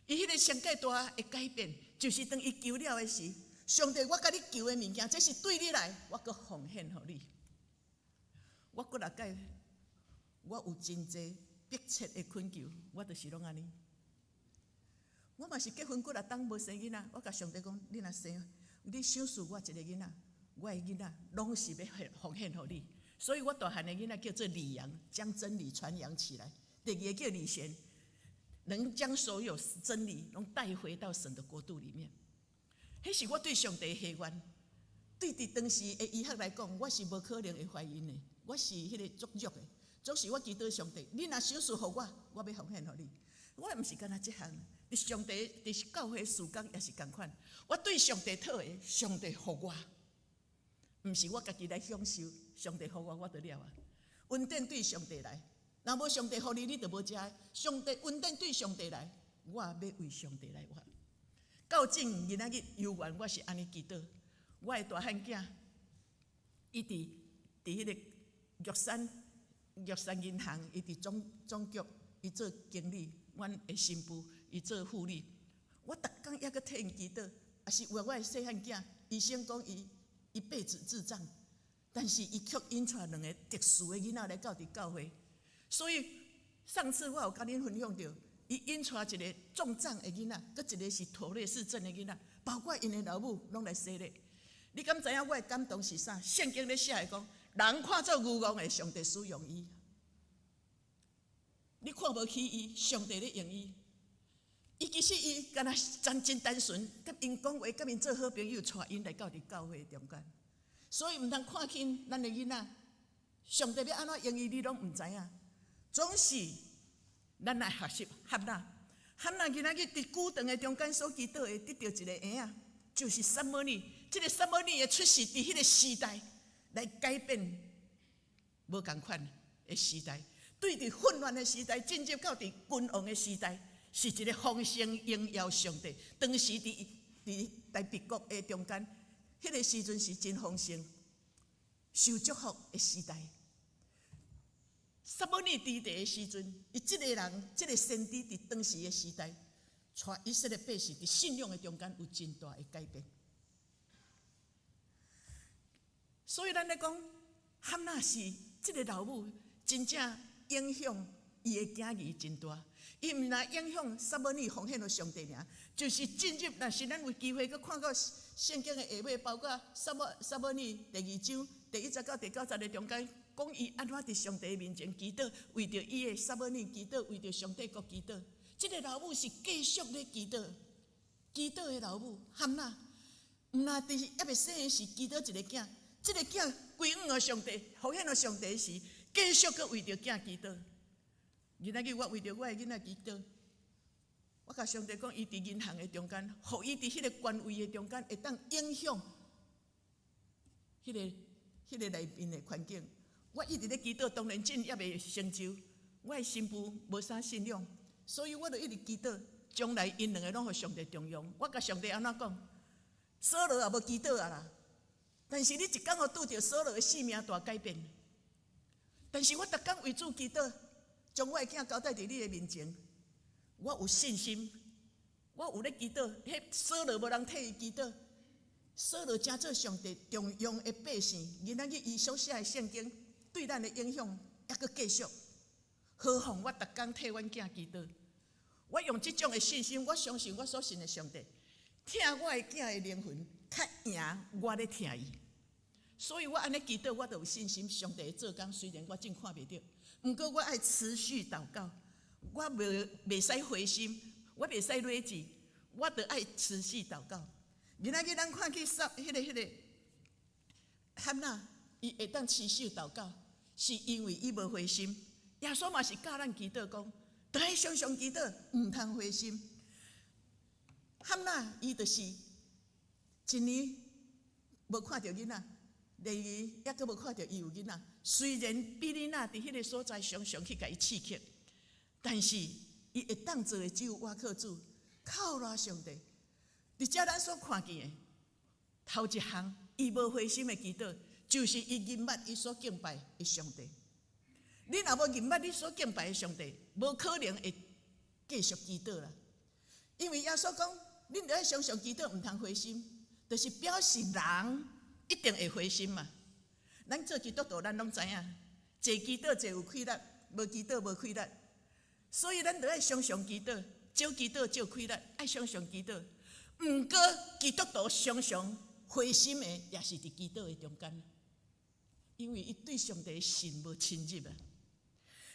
伊迄个上界大的改变，就是当伊求了的时，上帝，我甲你求的物件，这是对你来，我搁奉献互你。我搁来解，我有真济迫切的恳求，我就是拢安尼。我嘛是结婚过来当无生囡仔，我甲上帝讲，你若生，你赏赐我一个囡仔。我的囡仔拢是要奉献互你，所以我大汉的囡仔叫做李阳，将真理传扬起来。第二个叫李贤，能将所有真理拢带回到神的国度里面。迄是我对上帝的下愿。对伫当时的医学来讲，我是无可能会怀孕的，我是迄个足弱的。总是我祈祷上帝，你若赏赐互我，我要奉献互你。我毋是干那这项，伫上帝伫教会事工也是共款。我对上帝讨的，上帝互我。毋是我家己来享受，上帝互我，我就了啊。恩典对上帝来，若无上帝互你，你就无食。上帝恩典对上帝来，我要为上帝来活。到今今仔日，犹原我是安尼祈祷。我的大汉囝，伊伫迄个玉山银行，伊伫总局，伊做经理，阮的新妇，伊做副理。我逐工还阁替因祈祷，也是为我的细汉囝，医生讲伊辈子智障，但是伊却引出两个特殊的囡仔来到伫教会，所以上次我有甲恁分享到，伊引出一个重障的囡仔，佮一个是妥瑞氏症的囡仔，包括因的老母拢来洗礼。你敢知影我的感动是啥？圣经咧写的讲，人看做愚妄的，上帝使用伊。你看无起伊，上帝咧用伊。伊其实伊敢若真单纯，甲因讲话，甲因做好朋友，带因来到伫教会中间。所以毋通看轻咱的囡仔，上帝要安怎用伊，你拢毋知影。总是咱来学习汉娜。汉娜今仔日伫久长的中间所祈祷的，得到一个婴仔，就是撒母耳。这个撒母耳的出世，伫迄个时代来改变无共款的时代。对伫混乱的时代，进入到伫君王的时代，是一个丰盛荣耀上帝。当时伫大别国的中间，迄个时阵是真丰盛、受祝福的时代。撒母耳治地的时阵，伊即个人，即个先知伫当时的时代，带以色列百姓伫信仰的中间有真大的改变。所以咱咧讲，汉娜是即个老母，真正影响伊的囝儿真大。伊毋但影响撒母耳奉献了上帝尔，就是进入。若是咱有机会，佮看到圣经的下尾，包括撒母耳第2章第1节到第9节的中间。讲伊安怎伫上帝面前祈祷，为着伊的撒母耳祈祷，为着上帝国祈祷。即个老母是继续咧祈祷，祈祷的老母汉娜，毋但伫还未生的时祈祷一个囝，即个囝归允了上帝，奉献了上帝时，继续佮为着囝祈祷。今仔日我为着我的囡仔祈祷，我甲上帝讲，伊伫银行的中间，互伊伫迄个官位的中间，会当影响迄个内面的环境。我一直咧祈祷，当然真也未成就。我的新妇无啥信仰，所以我就一直祈祷，将来因两个拢互上帝重用。我甲上帝安怎讲？扫罗也无祈祷啊啦，但是你一天互拄着扫罗的性命大改变。但是我逐天为主祈祷，将我的囝交代伫你的面前。我有信心，我有咧祈祷。迄扫罗无人替伊祈祷，扫罗真做上帝重用的百姓。今仔日伊所写的圣经。对咱的影响还阁继续，何况我逐天替阮囝祈祷，我用这种的信心，我相信我所信的上帝，疼我的囝的灵魂，较赢我咧疼伊。所以我安尼祈祷，我就有信心，上帝的做工虽然我真看袂到，不过我爱持续祷告，我袂使灰心，我袂使软志，我着爱持续祷告。今仔日咱看去迄个汉娜，伊会当持续祷告。是因为伊无灰心，耶稣嘛是教咱祈祷讲，着爱常常祈祷，毋通灰心。汉娜伊就是一年无看到囡仔，第二也阁无看到伊有囡仔。虽然比利娜伫迄个所在常常去甲伊刺激，但是伊会当做的只有倚靠主，靠赖上帝。伫遮咱所看见的头一项，伊无灰心的祈祷。就是伊认捌伊所敬拜的上帝。你若无认捌你所敬拜的上帝，无可能会继续祈祷啦。因为耶稣讲，恁着爱常常祈祷，毋通灰心，就是表示人一定会灰心嘛。咱做基督徒，咱拢知影，坐祈祷坐有气力，无祈祷无气力。所以咱着爱常常祈祷，少祈祷少气力，爱常常祈祷。毋过基督徒常常灰心的，也是伫祈祷的中间。因为伊对上帝的信无深入啊，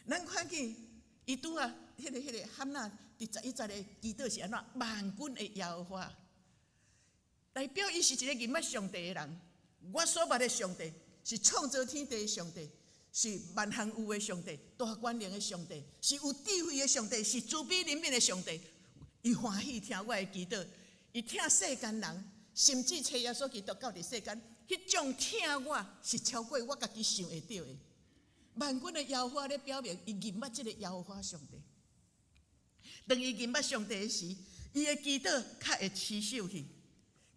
咱看见伊拄啊，迄个汉娜伫11节的祈祷是安怎？万军的耶和华，代表伊是一个认捌上帝的人。我所捌的上帝是创造天地的上帝，是万行有的上帝，大权能的上帝，是有智慧的上帝，是慈悲怜悯的上帝。伊欢喜听我的祈祷，伊听世间人，甚至找耶稣基督到伫世间。迄种疼我是超过我家己想会到的。万军的耶和华咧表明，伊认捌即个耶和华上帝。当伊认捌上帝的时，伊的祈祷较会持续去，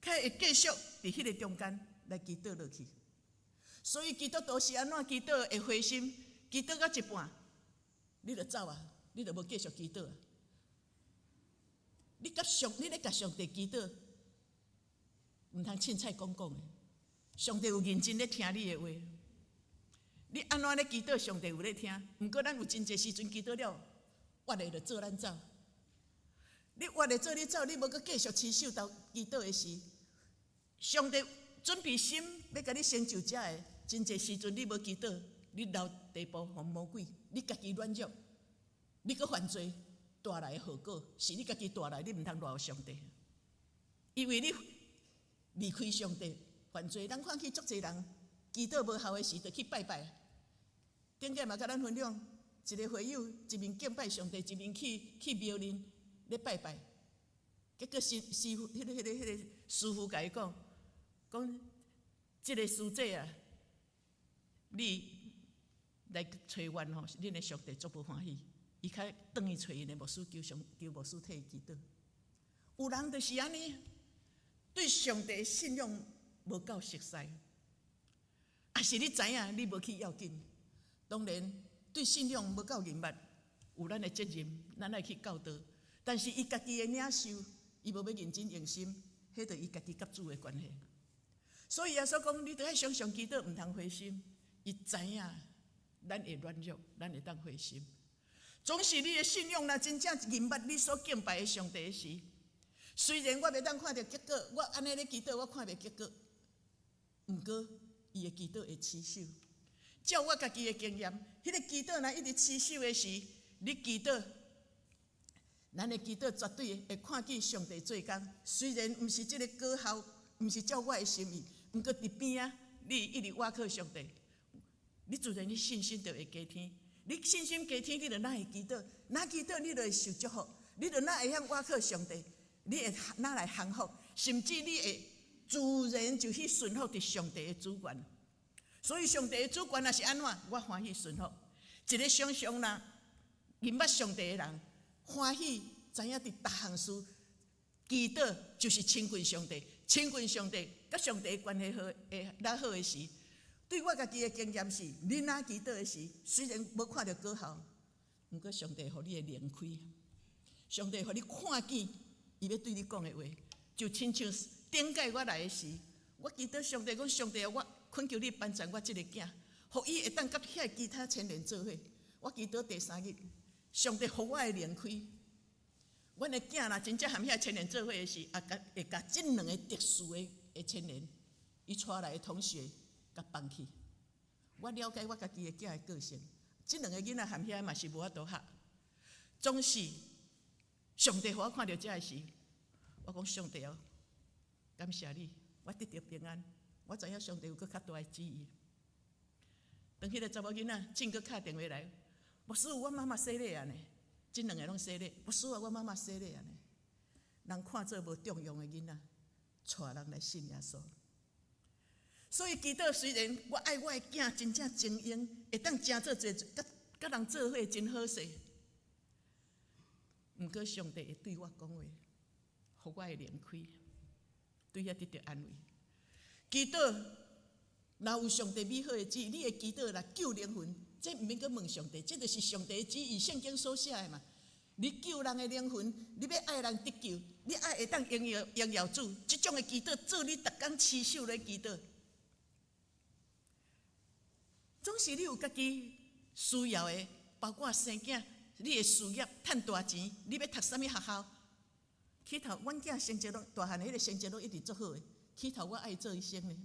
较会继续伫迄个中间来祈祷落去。所以基督徒是安怎祈祷会灰心？祈祷到一半，你就走啊，你就无继续祈祷啊。你咧甲上帝祈祷，毋通凊彩讲的。上帝有认真咧听你的话，你安怎咧祈祷，上帝有咧听。毋过咱有真侪时阵祈祷了，活的就做咱走。你活的做你走，你无阁继续持续到祈祷的时，上帝准备心要甲你成就遮的，真侪时阵你无祈祷，你留地步互魔鬼，你家己软弱，你搁犯罪，带来的后果是你家己带来，你毋通赖上帝，因为你离开上帝犯罪。咱看去足侪人祈祷无效的时，就去拜拜。顶个嘛，甲咱分享一个会友，一面敬拜上帝，一面去庙里咧拜拜。结果师傅，迄个师傅甲伊讲，即个师姐啊，你来找阮吼，恁的上帝足无欢喜。伊较转去找因的牧师，求牧师替伊祈祷。有人就是安尼，对上帝的信仰无够熟悉，也是你知影，你无去要紧。当然，对信仰无够认捌，有咱的责任，咱爱去教导。但是伊家己的领受，伊无要认真用心，迄著伊家己甲主的关系。所以耶稣讲，你著爱常常祈祷，毋通灰心。伊知影咱会软弱，咱会当灰心。总是你的信仰若真正认捌你所敬拜的上帝的时，虽然我袂当看到结果，我安尼咧祈祷，我看袂结果，毋过伊的祈祷会持守。照我家己的经验，迄个祈祷若一直持守的时，你祈祷，咱的祈祷绝对会看见上帝做工。虽然毋是即个果效，毋是照我的心意，毋过伫边啊，你一直倚靠上帝，你自然你信心就会加添。你信心加添，你就哪会祈祷？哪祈祷你就会受祝福，你就哪会晓倚靠上帝，你会哪来幸福，甚至你会自然就去顺服伫上帝的主权。所以上帝的主权若是安怎，我欢喜顺服。一个常常啦认捌上帝的人，欢喜知影伫逐项事祈祷就是亲近上帝，亲近上帝，甲上帝的关系好会较好的时。对我家己的经验是，你若祈祷的时，虽然无看到果效，毋过上帝互你的灵开，上帝互你看见伊要对你讲的话，就亲像顶届我来的时，我祈祷上帝讲，上帝我恳求你帮助我即个囝，互伊会当甲遐其他青年做伙。我祈祷第3日，上帝互我的灵开，阮的囝若真正含遐青年做伙的时，会甲即2个特殊的青年，伊带来的同学。甲放弃，我了解我家己的囝的个性，即2个囡仔含遐嘛是无法度学，总是上帝互我看到遮的时，我讲上帝哦，感谢你，我得到平安，我知影上帝有搁较大的旨意。当迄个查某囡仔正搁敲电话来，牧师，我妈妈洗礼啊呢，即2个拢洗礼，牧师啊，我妈妈洗礼啊呢，人看做无重用的囡仔，带人来信耶稣。所以祈祷，虽然我爱我的囝真正精英，会当真做侪甲人做伙真好势，毋过上帝会对我讲话，互我的灵开，对遐得到安慰。祈祷若有上帝美好的旨意，你的祈祷来救灵魂，这毋免阁问上帝，这就是上帝的旨意，圣经所写的嘛。你救人的灵魂，你要爱人得救，你爱会当荣耀主，这种的祈祷做你逐工持守咧祈祷。总是你有家己需要的，包括生囝、你的事业、赚大钱，你要读啥物学校？起头，阮囝成绩拢大汉的，迄个成绩拢一直足好的。起头我爱做医生呢，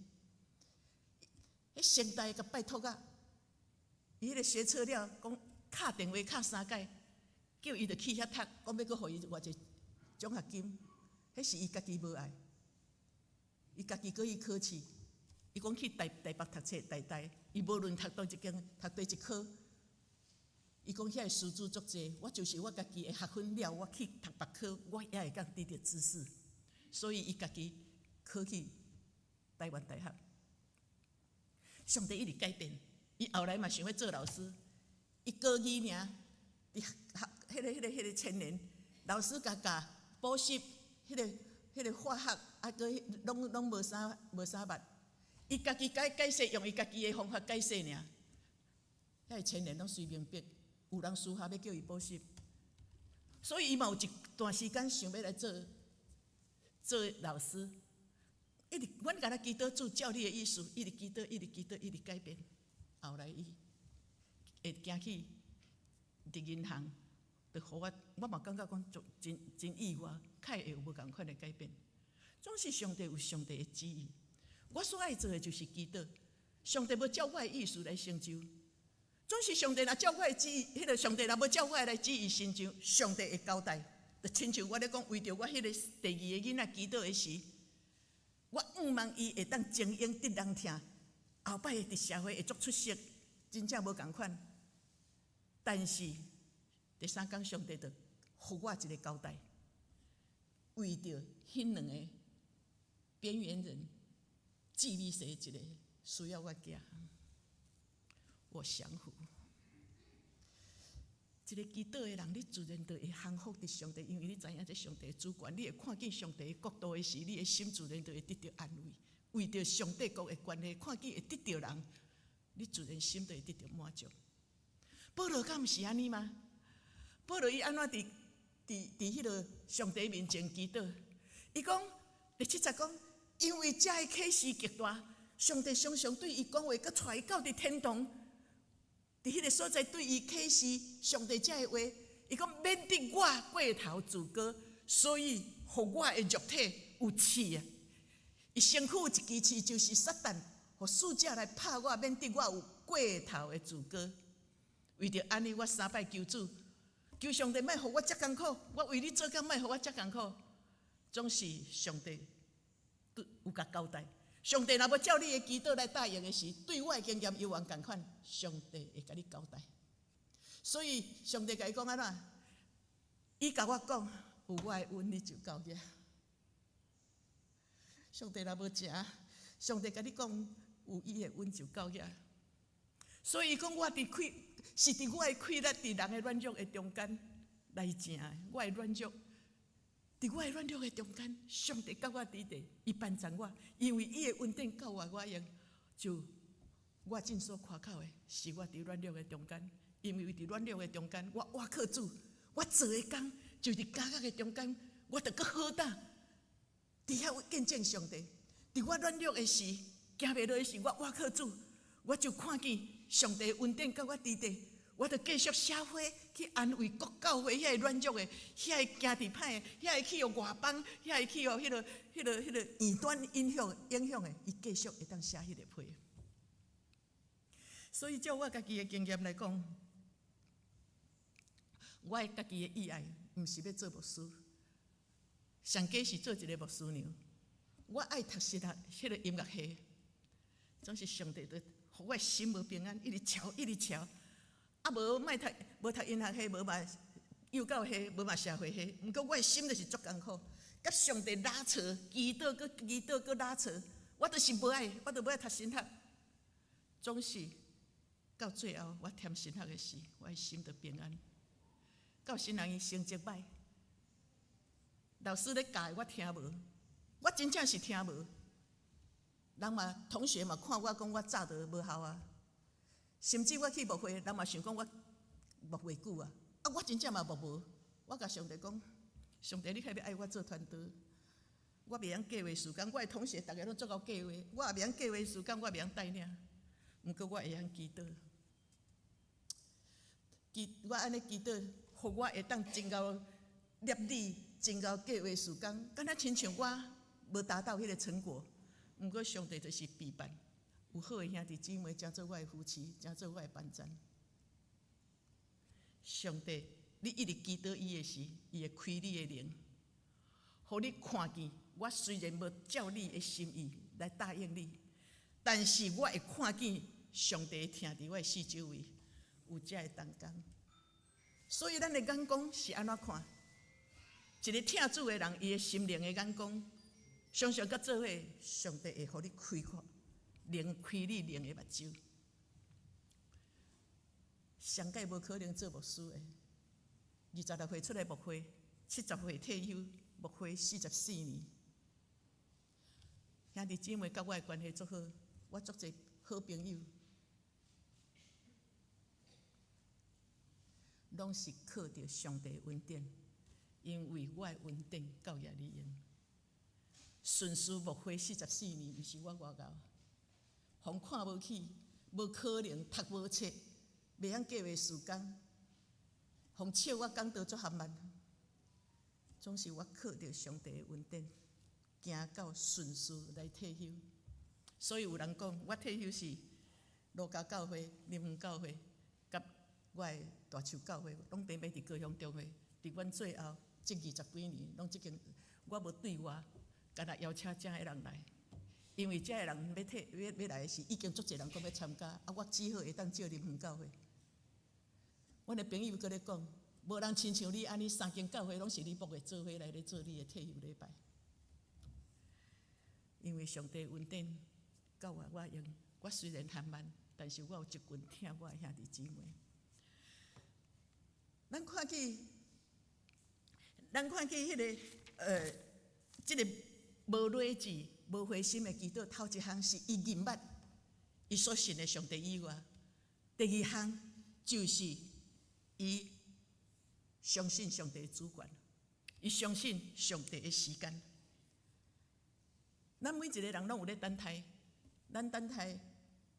迄成大甲拜托啊，伊迄个学测了，讲敲电话敲3届，叫伊着去遐读，讲要阁互伊偌济奖学金，迄是伊家己无爱，伊家己搁去考试。伊讲去台北读册，台，伊无论读叨一间，读叨一科。伊讲遐个师资足济，我就是我家己的学分了，我去读别科，我也会当得到知识。所以伊家己考去台湾大学。上帝一直改变，伊后来嘛想要做老师，伊高二尔，伫迄个青年老师教补习，迄个化学啊，搁拢无啥捌。伊家己解释，用伊家己的方法解释尔。遐个青年拢随明白，有人私下要叫伊补习，所以伊嘛有一段时间想要来做老师。一直，阮甲他祈祷主照你的意思，一直祈祷，一直祈祷，一直改变。后来伊会行去伫银行，就互我嘛感觉讲真意外，较会有无共款的改变。总是上帝有上帝的旨意。我所爱做的就是祈祷。上帝要照我的意思来成就，总是上帝若照我的旨意，上帝若要照我的旨意成就，上帝会交代。就亲像我咧讲，为着我迄个第二个囡仔祈祷的时，我盼望伊会当精英得人听，后摆伫社会会足出色，真正无共款。但是第三天，上帝就予我一个交代，为着迄两个边缘人，纪律生一个需要我行，我降服。一个祈祷的人，你自然就会降服伫上帝，因为你知影这上帝的主权，你会看见上帝的国度的时，你的心自然就会得到安慰。为着上帝国的关系，看见会得到人，你自然心就会得到满足。保罗敢毋是安尼吗？保罗伊安怎伫迄个上帝面前祈祷？伊讲第7节讲，因为这的启示极大，上帝常常对伊讲话，佮带伊到伫天堂。伫迄个所在对伊启示上帝这的话，伊讲免得我过头自高，所以互我的肉体有刺啊。伊身躯有一支刺，就是撒旦，互使者来拍我，免得我有过头的自高。为着安尼，我3摆求主，求上帝莫互我遮艰苦，我为你做工莫互我遮艰苦。总是上帝有甲交代。上帝若要照你的祈祷来答应的时，对我的经验犹原共款，上帝会甲你交代。所以上帝甲伊讲安怎？伊甲我讲，有我的恩你就够个。上帝若无诚，上帝甲你讲，有伊的恩就够个。所以伊讲我是伫我的溃烂，伫人的软弱的中间来成的。我的软弱。伫我的软弱的中间，上帝甲我伫地，伊帮助我，因为伊的恩典够我用。就我正所夸口的，是我伫软弱的中间，因为伫软弱的中间，我倚靠主，我做的工就伫家的中间，我着搁好胆，伫遐见证上帝。伫我软弱的时，行袂落的时，我倚靠主，我就看见上帝的恩典甲我伫地。我着继续社会去安慰国教会遐个软弱的，遐个行伫歹的，遐个去互外邦，遐个去互迄个异端影响的，伊继续会当写迄个批。所以照我家己的经验来讲，我的家己的意爱，毋是要做牧师，上加是做一个牧师娘。我爱读迄个音乐系，总是上帝着互我心无平安，一直吵。啊，无读音乐系，无嘛幼教系，无嘛社会系。毋过我的心就是足艰苦，甲上帝拉扯，祈祷搁拉扯。我就是无爱，我就无爱读神学。总是到最后，我填神学的时，我的心就平安。到新人伊成绩歹，老师咧教我听无，我真正是听无。人嘛，同学嘛看我讲我早就无效啊。甚至我去牧会，人嘛想讲我牧袂久啊！我真正嘛牧无。我甲上帝讲，上帝你还要爱我做团队，我袂晓计划时间。我的同学大家拢做到计划，我也袂晓计划时间，我袂晓带领。毋过我会晓祈祷，我安尼祈祷，互我会当真够立志，真够计划时间。敢若亲像我无达到迄个成果，毋过上帝就是陪伴。有好的兄弟姊妹，诚做我的夫妻，诚做我的伴zan上帝，你一直祈祷伊的时，伊会开你的灵，互你看见。我虽然无照你的心意来答应你，但是我会看见上帝听伫我的四周围有遮的同工。所以咱的眼光是安怎看？一个听主的人，伊的心灵的眼光，常常甲做伙，上帝会互你开阔。开你灵的目睭，上届无可能做牧师的。26岁出来牧会，70岁退休，牧会44年。兄弟姊妹甲我的关系足好，我足侪好朋友，拢是靠着上帝的恩典，因为我的恩典够也利用。顺序牧会44年，毋是我外教。互看无起，无可能读无册，袂晓计划时间，互笑我讲道足含慢，总是我靠着上帝的恩典，行到顺序来退休。所以有人讲，我退休是罗家教会、林园教会，甲我的大树教会，拢伫买伫高雄中会。伫阮最后这20几年，拢即间我无对外，干那邀请遮个人来，因为遮个人要来的是已经足侪人讲要参加，我只好会当借林园教会。阮的朋友搁咧讲，无人亲像你安尼3间教会拢是你牧的做伙来咧做你的退休礼拜，因为上帝恩典教我用。我虽然含慢，但是我有一群听我的兄弟姊妹。咱看见迄个即个无理智、无灰心的祈祷，头一项是伊认捌伊所信的上帝以外，第二项就是伊相信上帝的主权，伊相信上帝的时间。咱每一个人拢有咧等待，咱等待，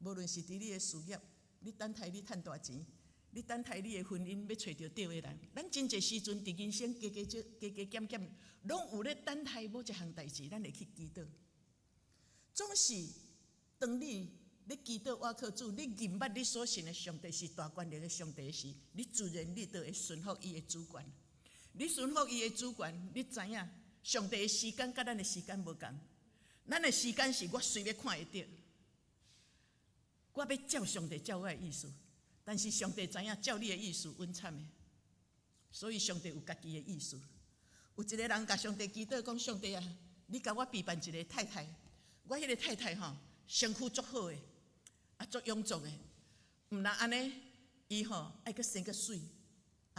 无论是伫你的事业，你等待你趁大钱。你等待你的婚姻要找到对的人，咱真侪时阵伫人生加减减，拢有咧等待某一项代志，咱会去祈祷。总是当你咧祈祷倚靠主，你认捌你所信的上帝是大权力的上帝时，你自然你就会顺服伊的主权。你顺服伊的主权，你知影上帝的时间甲咱的时间无共。咱的时间是我随要看会到，我要照上帝照我的意思。但是上帝知影照你的意思稳惨的，所以上帝有家己的意思。有一个人甲上帝祈祷讲：上帝啊，你甲我陪伴一个太太，我迄个太太吼身躯足好的，足勇壮的，毋若安尼，伊吼爱阁生阁水，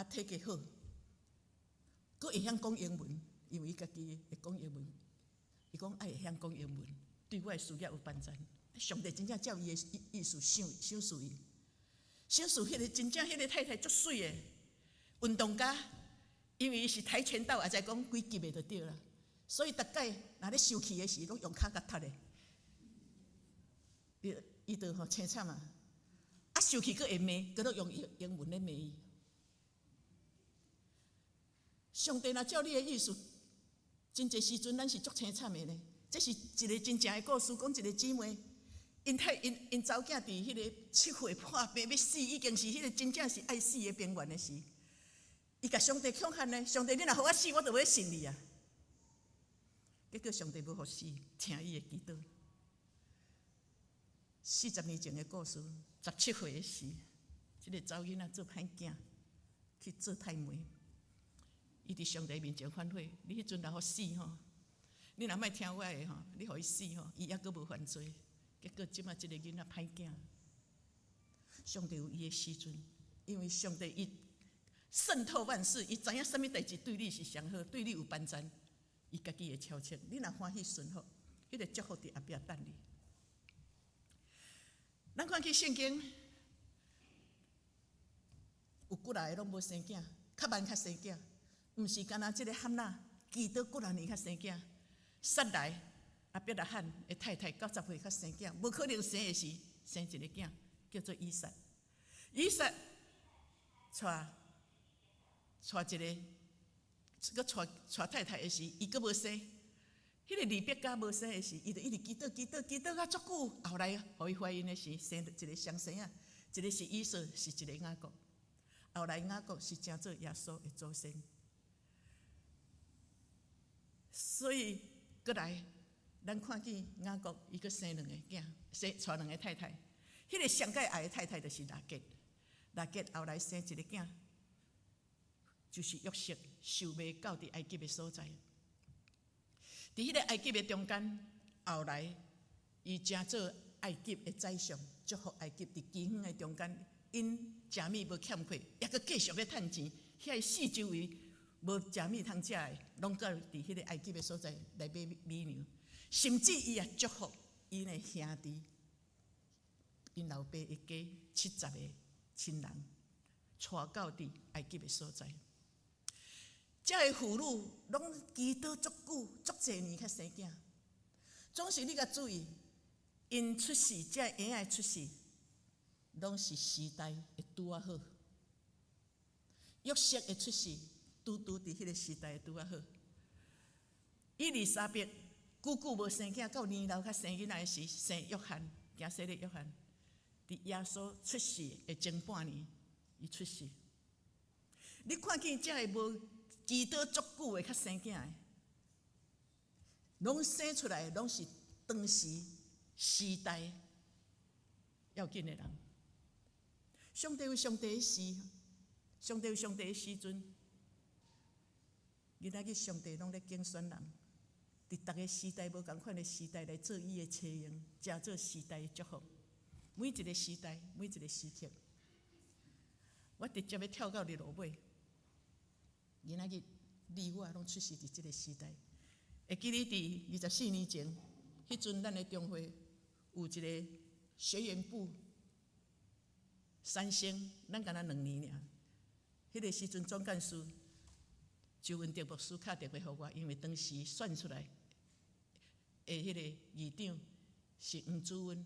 体格好，阁会晓讲英文，因为伊家己会讲英文。伊讲爱会晓讲英文，对我的事业有帮助。上帝真正照伊的意思想事伊。小树迄个真正迄个太太足水的运动家，因为伊是跆拳道，也在讲几级的就对啦。所以逐摆若咧生气的时，拢用骹甲踢的。伊就吼青惨啊！生气佫会骂，佫都用英文咧骂伊。上帝若照你的意思，真侪时阵咱是足青惨的呢。这是一个真正的故事，讲一个姊妹。因查某囝伫迄个7岁破病要死，已经是迄个真正是爱死的边缘的时，伊甲上帝恐吓呢，上帝你若互我死，我就要信你啊！结果上帝无互死，听伊的祈祷。40年前的故事，17岁的时，即个查某囡仔做歹囝，去做太妹，伊伫上帝面前反悔，你迄阵若互死吼，你若莫听我的吼，你互伊死吼，伊抑阁无犯罪。结果即马即个囡仔歹囝，上帝有伊的时阵，因为上帝伊渗透万事，伊知影啥物代志对你是上好，对你有帮助，伊家己会超切。你若欢喜顺服，迄个祝福伫后壁等你。咱看去圣经，有几来拢无生囝，较慢较生囝，毋是干那即个汉娜祈祷几来年较生囝，撒来。阿伯拉罕的太太90岁较生囝，无可能生的时生一个囝，叫做以撒。以撒娶一个，佮娶太太的时，伊佮无生。迄个利百加无生的时，伊就一直祈祷啊足久。后来，互伊怀孕的时，生一个双生啊，一个是以扫，是一个雅各。后来雅各是成做耶稣的祖先。所以，佮来。咱看见雅各，伊阁生2个囝，娶2个太太。迄个上界爱的太太就是拉结，拉结后来生一个囝，就是约瑟，受卖到伫埃及的所在。伫迄个埃及的中间，后来伊成做埃及的宰相，祝福埃及伫饥荒的中间，因食米无欠缺，抑阁继续咧趁钱。遐四周围无食米通食的，拢到伫迄个埃及的所在来买米粮。甚至伊也祝福因的兄弟，因老爸一家70个亲人，带到伫埃及的所在。遮个妇女拢祈祷足久，足侪年才生囝。总是你甲注意，因出世，遮个婴仔出世，拢是时代会拄啊好。约瑟的出世，拄伫迄个时代会拄啊好。伊丽莎白久久无生囝，到年老较生囡仔时，生约翰，惊死咧约翰。伫耶稣出世的前半年，伊出世。你看见遮个无祈祷足久的较生囝的，拢生出来拢是当时时代要紧的人。上帝有上帝的时，上帝有上帝的时阵。今仔日上帝拢咧拣选人，伫逐个时代无共款的时代来做伊的采用，加做时代的祝福。每一个时代，每一个时刻，我直接要跳到日落尾。今仔日你我拢出世伫即个时代。会记你伫24年前，迄阵咱的中会有一个学员部3升，咱敢若2年尔。迄个时阵总干事周文德牧师敲电话给我，因为当时选出来的迄个议长是黄祖温，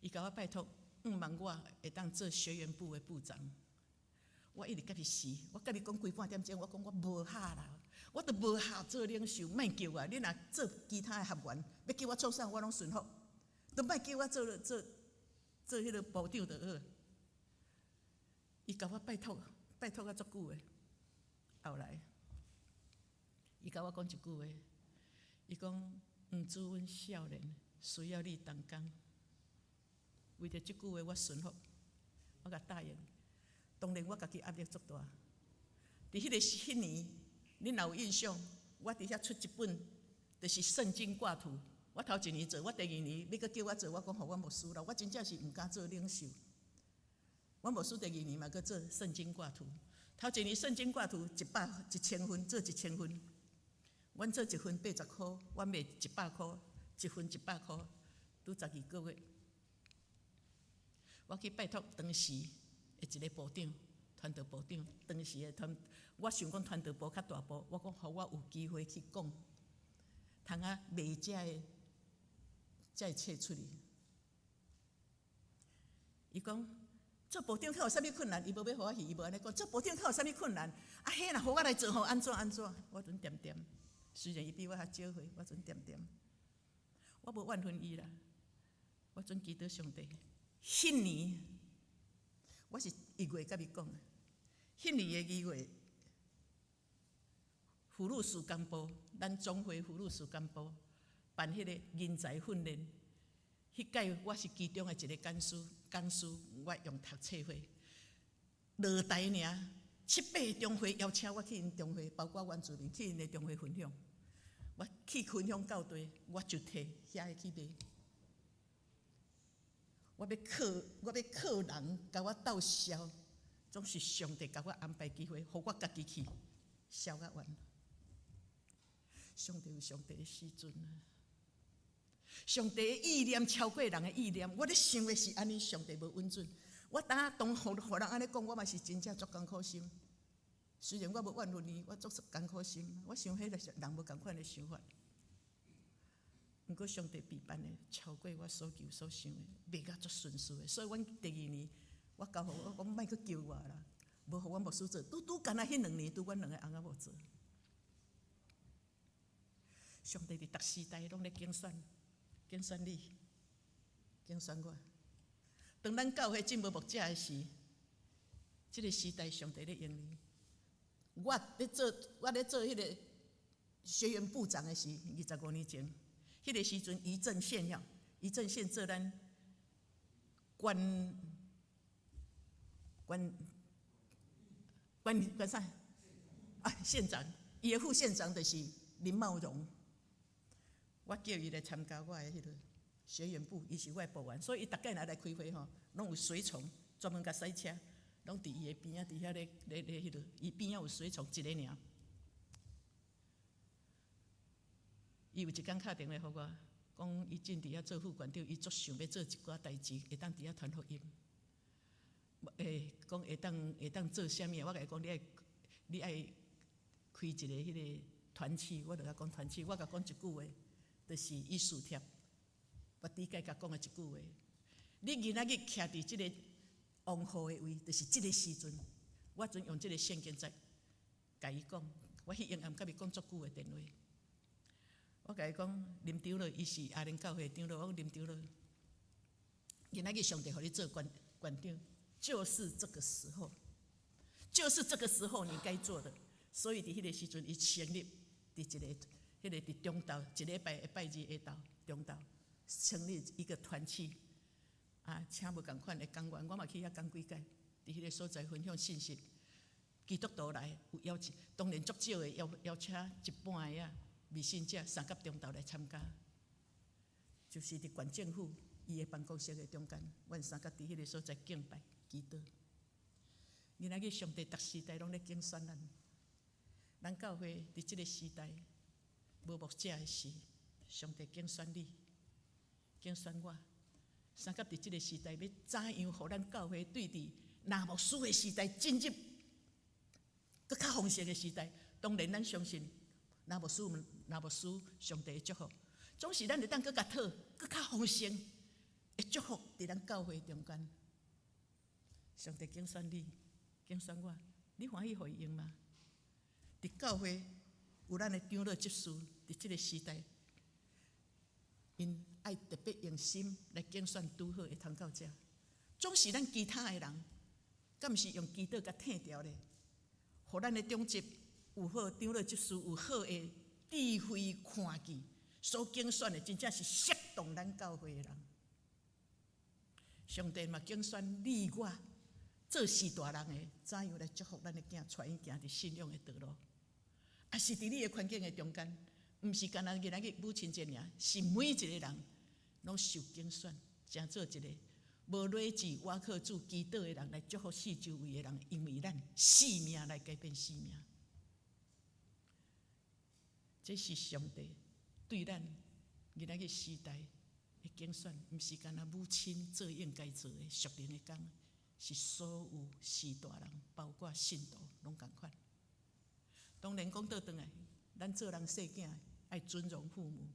伊甲我拜托，5万我会当做学员部的部长。我一直甲伊死，我甲你讲规半点钟，我讲我无下啦，我都无下做领袖，莫叫我。你若做其他的学员，要叫我做啥我拢顺服，都莫叫我做迄个部长就好。伊甲我拜托啊足久的。后来，伊甲我讲一句话，伊讲黄祖温少年需要你同工。为着即句话，我顺服，我甲答应。当然，我家己压力足大。伫迄年，恁若有印象，我伫遐出一本，就是圣经挂图。我头一年做，我第二年要搁叫我做，我讲互我牧师啦，我真正是毋敢做领袖。我牧师第二年嘛，搁做圣经挂图。头一年圣经挂图1000分，做1000分。阮做1分80块，阮卖100块，1分100块，拄12个月。我去拜托当时的一个部长，传道部长，当时的我想讲传道部较大部，我讲互我有机会去讲，通啊卖遮个册出去。伊讲做部长较有啥物困难？伊无要互我去，伊无安尼讲。做部长较有啥物困难？啊，迄若互我来做吼，安怎？我阵点点，虽然伊比我较少岁，我阵点点。我无怨恨伊啦，我阵祈祷上帝。迄年，我是1月甲你讲的。迄年的2月，妇女事工部，咱总会妇女事工部办迄个人才训练。迄届我是其中的一个讲师，我用读册会，落台尔，7、8中会邀请我去因中会，包括原住民去因的中会分享。我去分享到地，我就摕遐个去卖。我要靠人甲我斗销，总是上帝甲我安排机会，互我家己去销甲完。上帝有上帝的时阵啊！上帝的意念超过人的意念，我咧想的是安尼，上帝无允准。我当互人安尼讲，我嘛是真正足艰苦心。虽然我无怨恨伊，我足艰苦心。我想迄个人无共款的想法。毋过上帝备办的超过我所求所想的，袂甲足顺遂的。所以，阮第2年，我交互我讲，莫去叫我啦，无互阮牧师做，拄干那迄2年，拄阮2个翁仔某做。上帝伫逐时代拢咧拣选你，拣选我。当咱教会进无牧者的时，即个时代上帝咧用你。我咧做迄个学员部长的时，25年前。迄个时阵，余正宪做咱管啥？啊，县长，伊的副县长就是林茂荣。我叫伊来参加我的迄个学员部，伊是我的部员，所以伊逐届来开会吼，拢有随从，专门甲驶车，拢伫伊的边仔，伫遐咧迄个，伊边仔有随从一个尔。伊有一天敲电话给我，讲伊正伫遐做副馆长，伊足想要做一寡代志，会当伫遐传福音。讲会当做啥物？我甲伊讲，你爱开一个迄个团契，我就甲讲团契。我甲讲一句话，就是以事帖。我底界甲讲的一句话，你今仔日徛伫即个王后的位，就是即个时阵，我准用即个圣经在甲伊讲，我迄暗甲伊讲足久的电话。我甲伊讲，林长老，伊是阿莲教会长老，我讲林长老，今仔日上帝互你做馆长，就是这个时候，就是这个时候你该做的。所以伫迄个时阵，伊成立伫伫中道，一礼拜拜日下昼中道，成立一个团契。请无共款的讲员，我嘛去遐讲几届，伫迄个所在分享信息。基督徒来有邀请，当然足少的邀请一半的未信者三甲中道来参加，就是伫县政府伊的办公室的中间，阮三甲伫迄个所在敬拜祈祷。今仔日上帝逐时代拢咧竞选咱，咱教会伫即个时代无牧者的时，上帝竞选你，竞选我。三甲伫即个时代要怎样，互咱教会对伫拿牧师的时代进入更较丰盛的时代？当然，咱相信拿牧师上帝的祝福，总是咱会当更较讨、更较丰盛的祝福伫咱教会中间。上帝竞选你，竞选我，你欢喜互伊用吗？伫教会有咱的长老执事，伫即个时代。因爱特别用心来竞选拄好的通告者，总是咱其他的人，敢毋是用祈祷甲挺掉咧？互咱的长执有好，长老执事有好的智慧看见，所竞选的真正是适动咱教会的人。上帝嘛竞选你我做事大人的，怎样来祝福咱的囝，带因行伫信仰的道路，也是伫你的环境的中间。毋是干那今仔日母亲节尔，是每一个人拢受竞选，成做一个无累志瓦克主祈祷的人，来祝福四周围的人，因为咱生命来改变生命。这是上帝对咱今仔日时代的竞选，毋是干那母亲做应该做的属灵的工，是所有时大人，包括信徒，拢共款。当然讲倒转来，咱做人细囝。爱尊荣父母，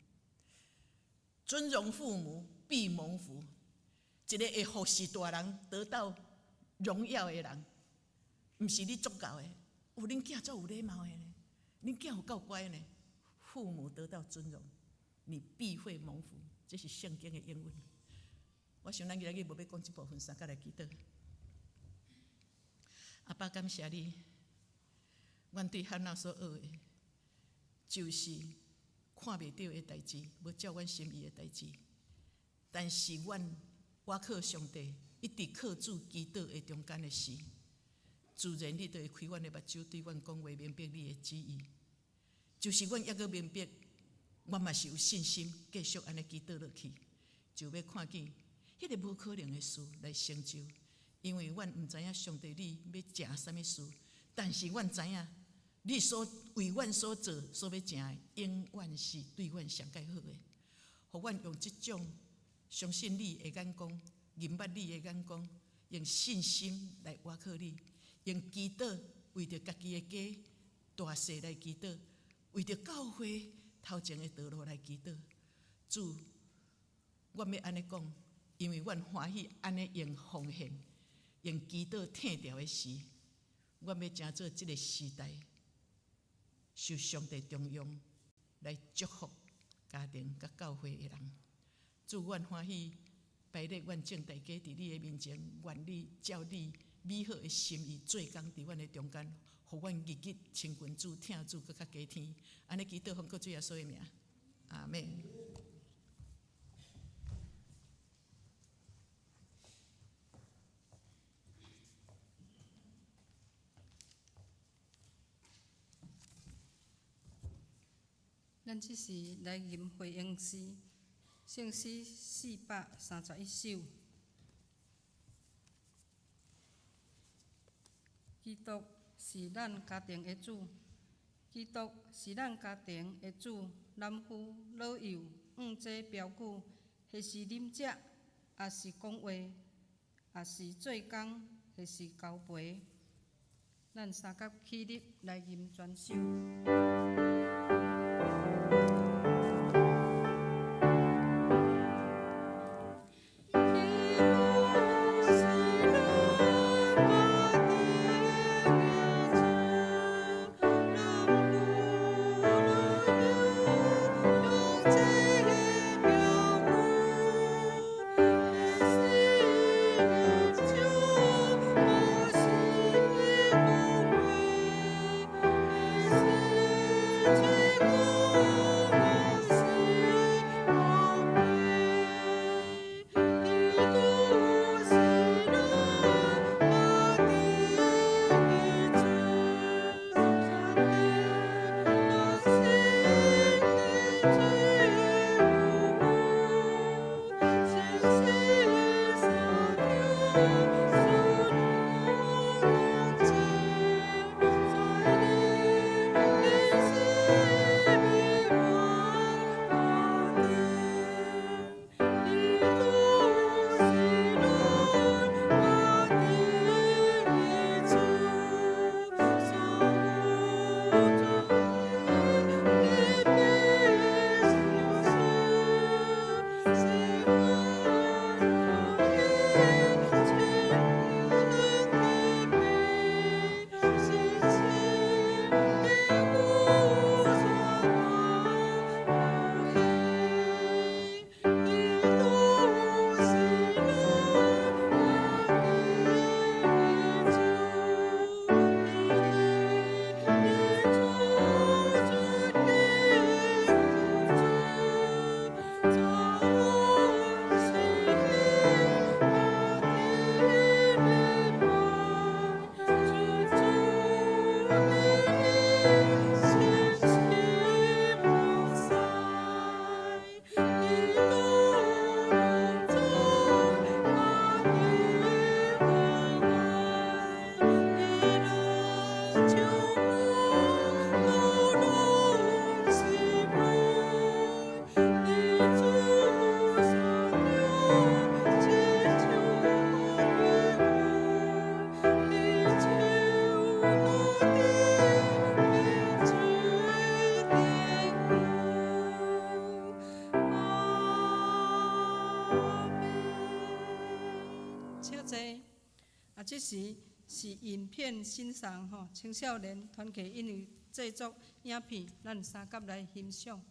尊荣父母必蒙福。一个会服侍大人得到荣耀的人，毋是你足够的。有恁囝足有礼貌的呢，恁囝有够乖呢。父母得到尊荣，你必会蒙福。这是圣经的应允。我想咱今日无要讲这部分，三甲来祈祷。阿爸，感谢你，阮对汉娜所学的，就是看袂到的代志，无照阮心意的代志。但是我靠上帝，一直靠主祈祷的中间的事，自然你就会开阮的目睭，对阮讲话明白你的旨意。就是阮抑阁明白，阮嘛是有信心，继续安尼祈祷落去，就要看见迄个无可能的事来成就。因为阮毋知影上帝你要食啥物事，但是阮知影。你所为阮所做、所要成的，永远是对阮上介好的。互阮用这种相信你的眼光、明白你的眼光，用信心来倚靠你，用祈祷为着家己的家大事来祈祷，为着教会头前的道路来祈祷。主，阮要安尼讲，因为阮欢喜安尼用奉献、用祈祷挺掉的时，阮要成做这个时代。受上帝重用来祝福家庭甲教会的人，祝阮欢喜摆列阮正大家伫你的面前，愿你照你美好的心意做工伫阮的中间，互阮日日亲近主、听主，搁较加添。安尼祈祷奉靠主耶稣的名，阿们。咱即时来吟回应诗，圣诗431首。基督是咱家庭的主，基督是咱家庭的主。男妇老幼用这标语，或是啉食，也是讲话，也是做工，或是交陪。咱三甲起立来吟全首。时是影片欣赏青少年团体因为制作影片，咱三甲来欣赏。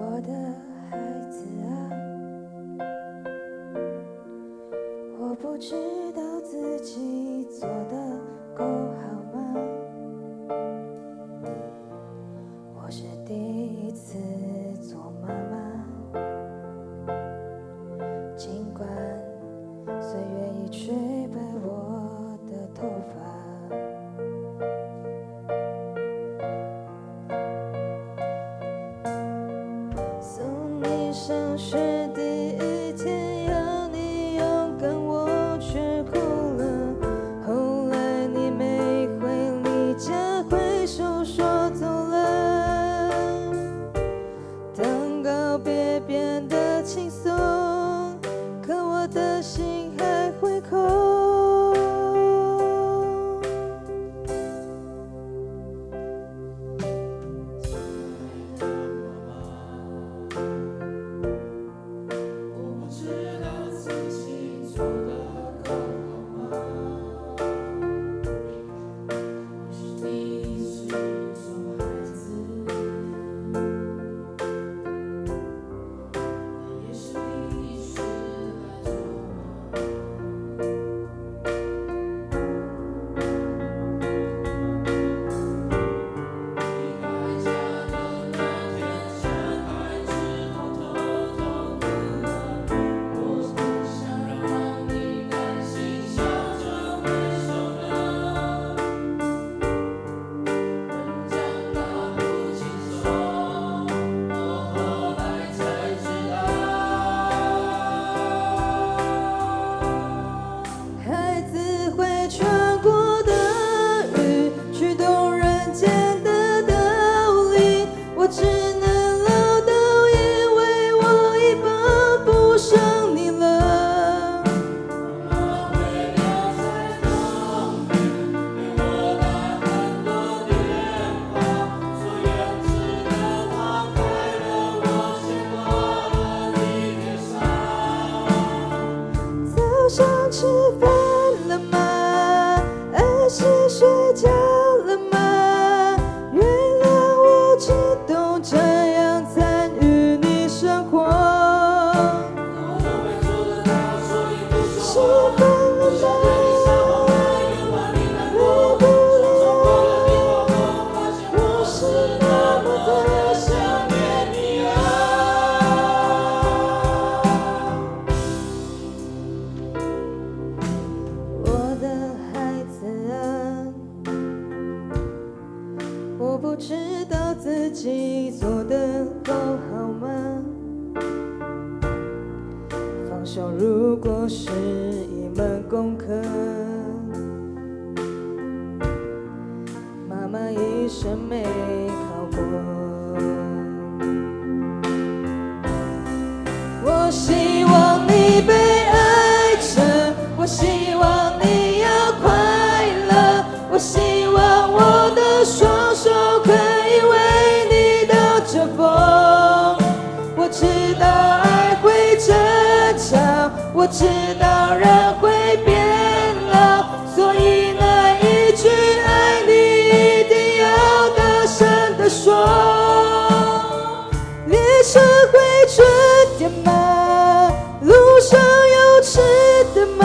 我的孩子啊，我不知道自己做得够好吗？我是第一次做妈妈，尽管岁月已吹白我的头发，会变得轻松，可我的心还会空。吃饭了吗？还是睡觉了吗？原来我只懂这样参与你生活。吃饭了吗？累不累啊？我是那么的想念你啊。我的孩子啊，我不知道自己做得够好吗？放手如果是一门功课，妈妈一生没考过。我希望你被爱着，我希望你要快乐，我希望我的双手可以为你挡着风。我知道爱会争吵，我知道人会变老，所以那一句爱你一定要大声地说。列车会准点吗？路上有吃的吗？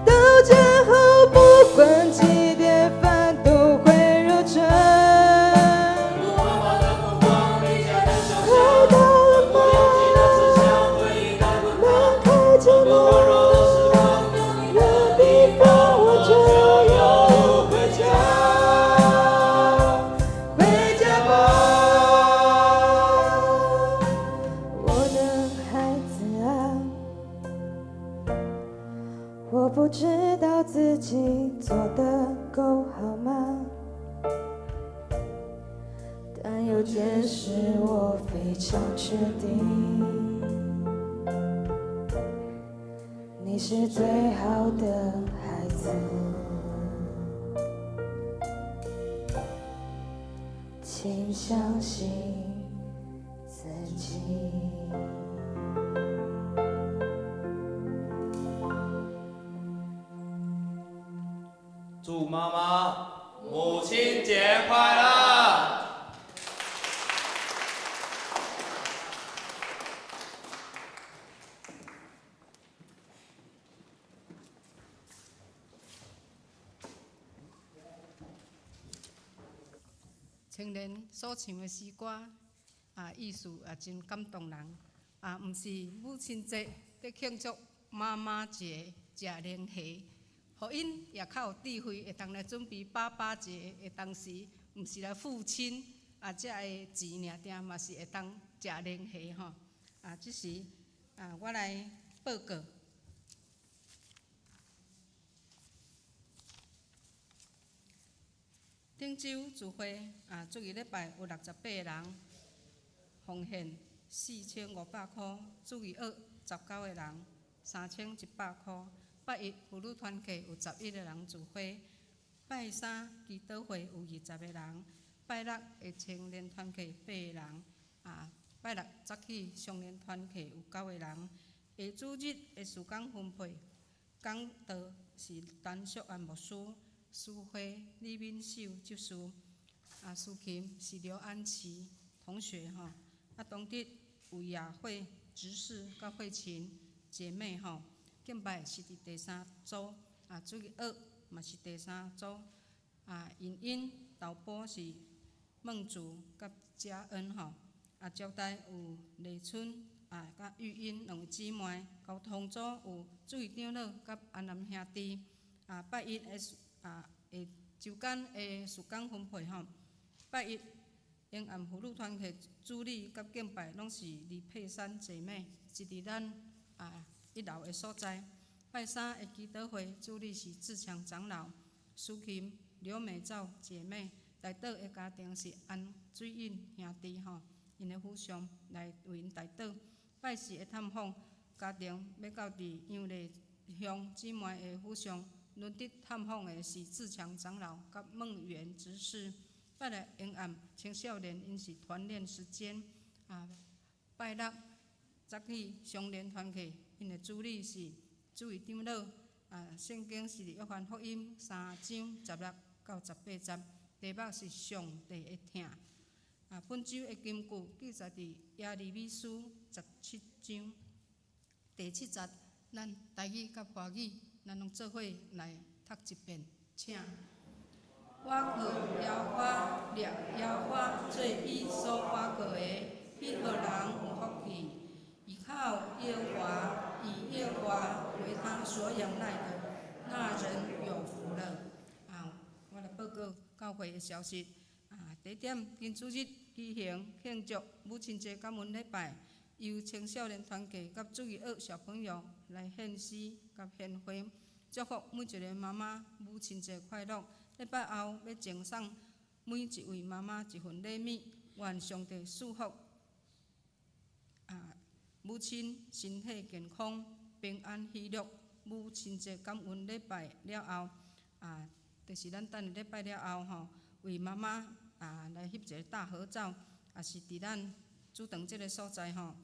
到家后不管几点饭都会热腾。快到了吗？门开着呢，有地方我就有回家，回家吧。我的孩子啊，我不知道自己做得够好吗？但有件事我非常确定，你是最好的孩子，请相信自己。祝妈妈母亲节快乐！青年所唱的诗歌意思真感动人毋是母亲节在庆祝妈妈节食零虾，互因也较有智慧，会当来准备爸爸节的当时，毋是来父亲这个钱尔定嘛是会当食零虾吼即时我来报告。汀州聚会，这个礼拜有68人奉献4500块，主义学19个人3100块。拜一妇女团契有11个人聚会，拜三祈祷会有20个人，拜六的青年团契8个人，拜六早起少年团契有9个人。下主日的事工分配，讲道是陈淑安牧师，诗会李敏秀执事，司琴是刘安琪同学吼，当日有夜会执事甲会琴姐妹吼。敬拜是伫第3组，主日学嘛是第3组，影音导播是孟竹甲嘉恩吼，招待有丽春甲玉英两位姊妹，交通组有主义长老甲安南兄弟，拜一的周间的事工分配吼，拜一永安妇女团契主理甲敬拜拢是李佩珊姐妹，是伫咱1楼的所在。拜三的祈祷会主理是志强长老，司琴刘美照姐妹，代祷的家庭是安水印兄弟吼，因的互相来为因代祷。拜四的探访家庭要到伫杨丽乡姊妹的互相轮值探访的是志强长老甲孟元执事。拜六永暗青少年因是团练时间，拜六早起少年团契，因的主理是主义长老，圣经是约翰福音3章16到18节，题目是上帝的疼。本周的金句记载伫耶利米书17章第7节，咱台语甲华语，咱拢做伙来读一遍，请。我靠耶和华立耶和华做伊所挖过的，彼个人有福气。依靠耶和华，以耶和华为他所仰赖的，那人有福了。我来报告教会的消息。第一点，今主日举行庆祝母亲节感恩礼拜，由青少年团契甲主义学小朋友来献诗甲献花，祝福每一个妈妈母亲节快乐。礼拜后要赠送每一位妈妈一份礼物，愿上帝赐福母亲身体健康、平安喜乐。母亲节感恩礼拜了后，就是咱等下礼拜了后吼，为妈妈来翕一个大合照，也是伫咱主堂这个所在吼，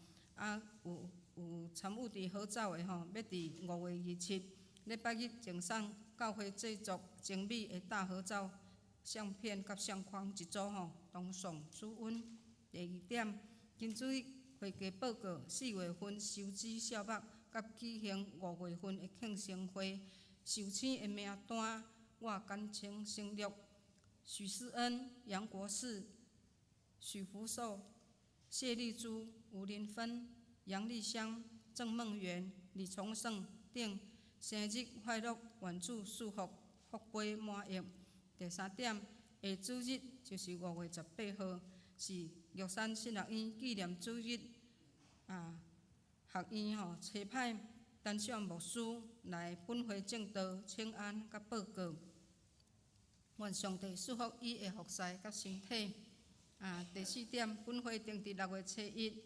有参与伫合照的吼，要伫5月27礼拜日赠送教会制作精美的大合照相片甲相框一组吼，同送主恩。第二点，今主日会家报告4月份收支销目，甲举行5月份的庆生会。受请的名单我简称省略：许思恩、杨国士、许福寿、谢丽珠、吴林芬、杨丽香、郑梦媛、李崇胜等。生日快乐，愿主赐福，福杯满溢。第三点，下主日就是5月18号，是玉山新学院纪念主日学院差派陈小牧师来本会正道请安甲报告。愿上帝赐福伊的服侍甲身体。第四点，本会定伫6月7日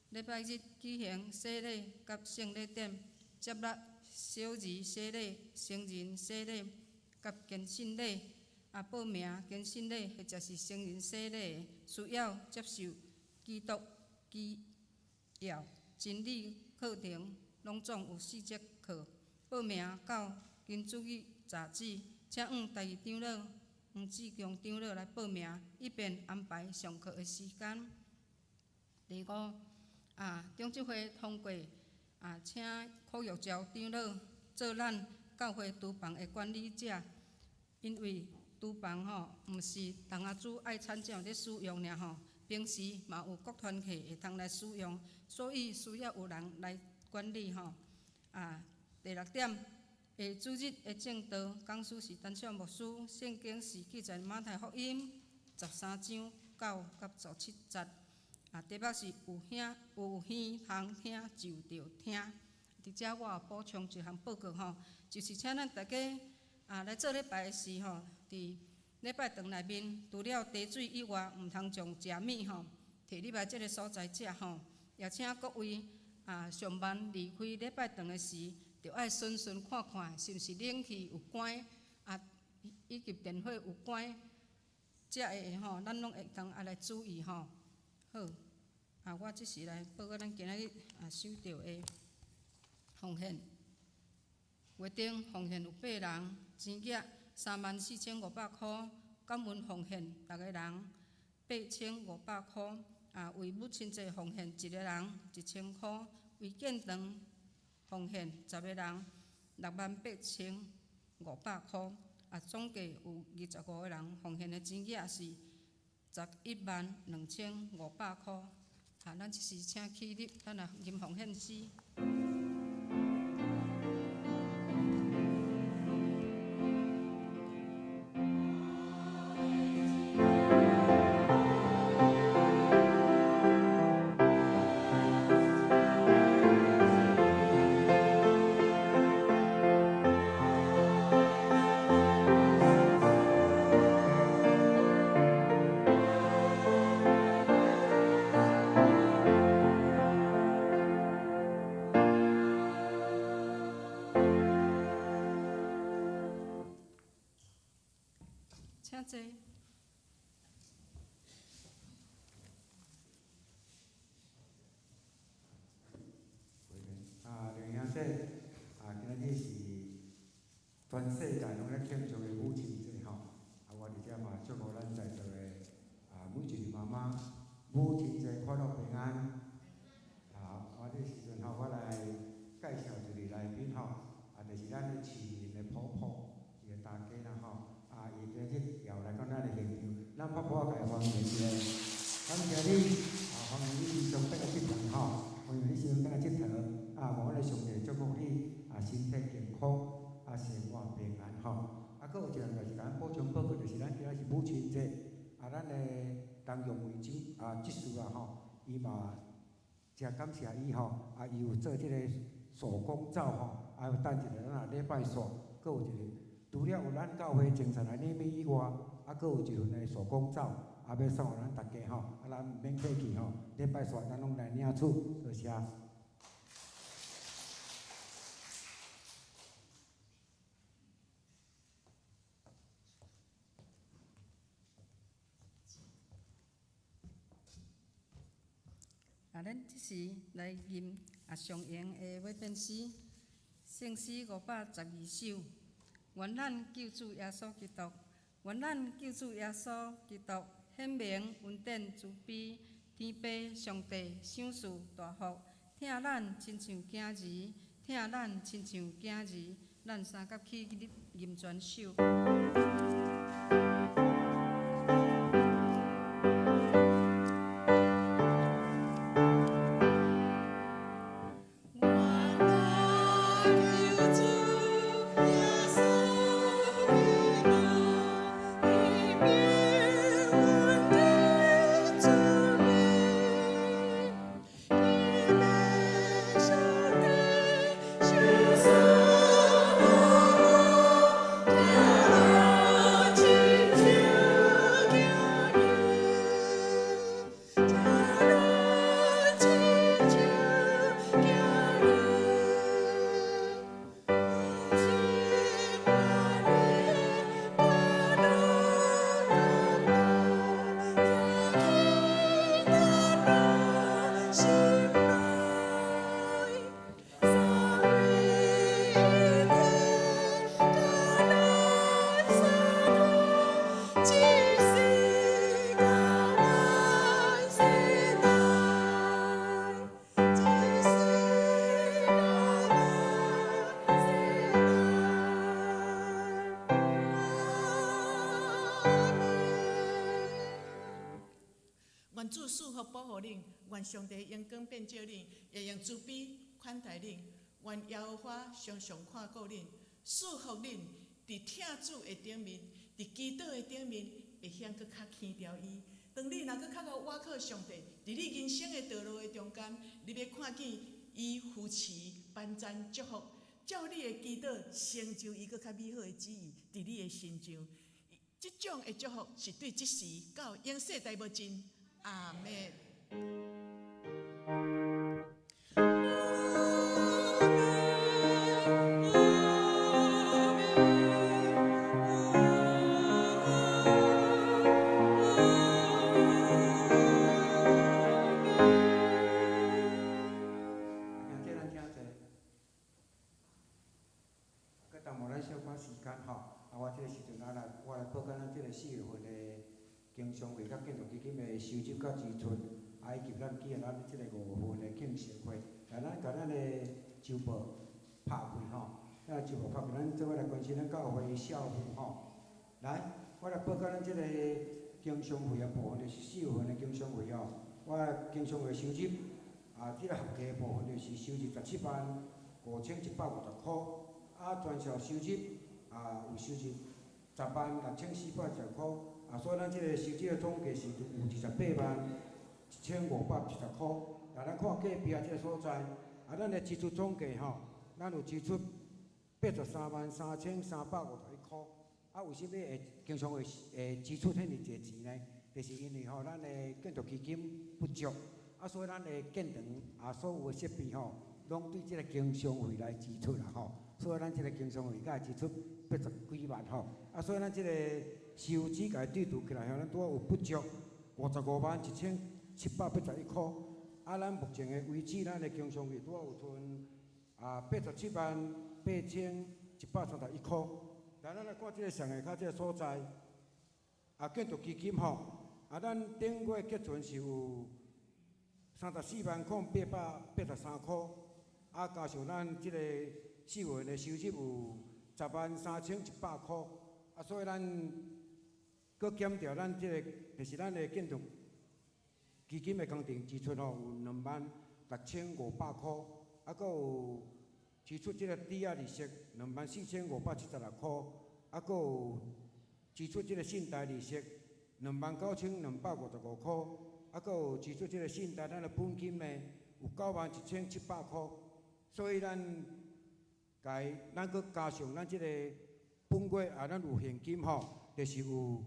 礼拜日举行洗礼甲圣礼典，接纳小儿洗礼、成人洗礼甲献信礼。报名献信礼或者是成人洗礼，需要接受基督基要真理课程，拢总有4节课。报名到今主日杂志，请台语长老黄志强长老来报名，以便安排上课的时间。第5，中执会通过请柯玉昭长老做咱教会厨房的管理者，因为厨房毋是同阿主爱参照咧使用尔吼，平时嘛有各团契会通来使用，所以需要有人来管理吼。第6点，下主日的正道讲师是陈小牧师，圣经是记载马太福音13章9到17节。题目是有耳通听就着听。伫遮我也补充一项报告吼，就是请咱大家来做礼拜的时吼，伫礼拜堂内面除了茶水以外，毋通将食米吼摕入来即个所在食吼。也请各位上班离开礼拜堂的时，着爱顺顺看看，是毋是冷气有关以及电火有关，才会咱拢会当来注意好。我即时来报告咱今仔日收到的奉献。月顶奉献有8人，钱额34500块，感恩奉献逐个人8500块。为母亲节奉献1个人1000块，为建堂奉献10个人68500块。总计有25个人奉献的钱额是112500块。咱即时请起立，咱吟奉献诗。请坐。两兄弟，今日是全世界拢咧庆祝的母亲节吼。我伫遮嘛祝福咱在座的每一个妈妈，母亲节快乐平安。我这时阵我来介绍一个来宾就是咱的市民的婆婆，一个大家啦伊今日要来到咱的现场，咱婆婆来欢迎一下。感谢你欢迎你时常踮来佚佗欢迎你时常踮来佚佗望我哋上帝祝福你身体健康生活平安佫有一样就是甲咱补充报告，就是咱今仔是母亲节咱的当用卫即事伊嘛诚感谢伊伊有做即个手工皂有等一个咱礼拜煞，佫有一个除了有咱教会精神的礼物以外，佫有一份的手工皂要送互咱大家咱免客气礼拜煞咱拢来领取，多谢。咱即时来吟上英的尾篇诗，圣诗512首。愿咱救主耶稣基督，愿咱救主耶稣基督显明恩典慈悲，天父上帝赏赐大福，听咱亲像囝儿，听咱亲像囝儿，咱三甲起吟全首。愿主赐福保护恁，愿上帝阳光遍照恁，也用慈悲款待恁。愿耶和华常常看顾恁，赐福恁，伫听主的顶面，伫基督的顶面，会晓搁较轻调伊。当你若搁较够倚靠上帝，伫你人生的道路的中间，你要看见伊扶持、帮赞、祝福，照你的基督成就伊搁较美好的旨意伫你的身上。即种的祝福是对即时到永世代无尽。阿们。4月份的经商会甲建筑基金的收入甲支出，以及咱记咱即个5月份的庆生会，来咱甲咱的周报拍开吼，咱周报拍开，咱做伙来关心咱教会孝父吼。来，我来报告咱即个经商会的部分，就是4月份的经商会吼，我经商会收入即个合计的部分就是收入175150块，全校收入有收入106410块，所以咱即个收入的总计是有281570块。来，咱看隔壁即个所在，咱的支出总计吼，咱有支出833351块。为什么经常会支出遐尼济钱呢？就是因为咱的建筑基金不足，所以咱的建堂所有的设备拢对即个经商会来支出啦所以咱即个经商会才会支出80几万所以咱即个收支甲对除起来咱拄有不足551781块。咱目前的为止，咱的经商会拄有剩878131块。来，咱来看即个上下即个所在，建筑基金咱顶月结存是有340883块，加上咱即个4月份的收入有103100块，所以咱搁减掉咱即个就是咱的建筑基金的工程支出有26500块，搁有支出即个抵押利息24576块，搁有支出即个信贷利息29255块，搁有支出即个信贷咱的本金呢有91700块，所以咱搁加上咱即个本月咱有现金就是有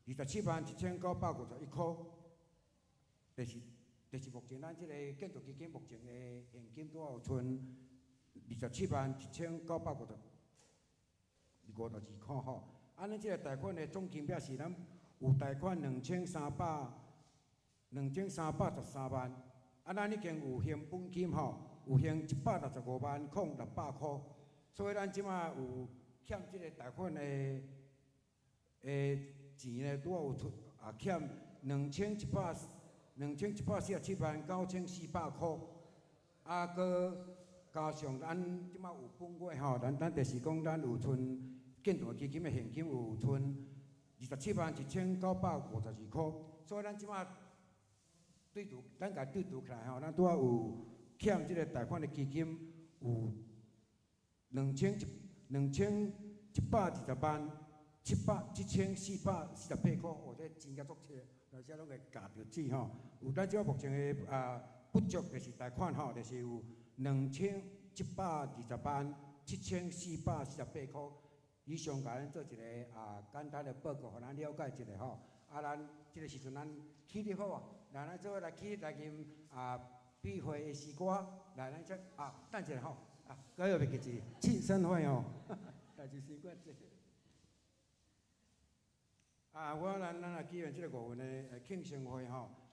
271,951块，就是目前咱即个建筑基金目前的现金拄有剩271,952块咱即个贷款的总金额是咱有贷款2313万，咱已经有现本金有现165万600块，所以咱即马有欠即个贷款的钱呢，拄有欠21479400块，搁加上咱即马有本月咱就是讲咱有剩建筑基金的现金有剩271952块，所以咱即马咱甲对除起来咱拄有欠即个贷款的基金有21207448块，这真正足多，而且拢会夹着纸有咱即马目前的不足就是贷款就是有21207448块。以上甲咱做一个简单的报告，互咱了解一下咱即个时阵咱起立好啊，咱做伙来起来吟闭会的诗歌，来咱这等一下搁要袂记一庆生会代志先过这。咱来举办即个5月的庆生会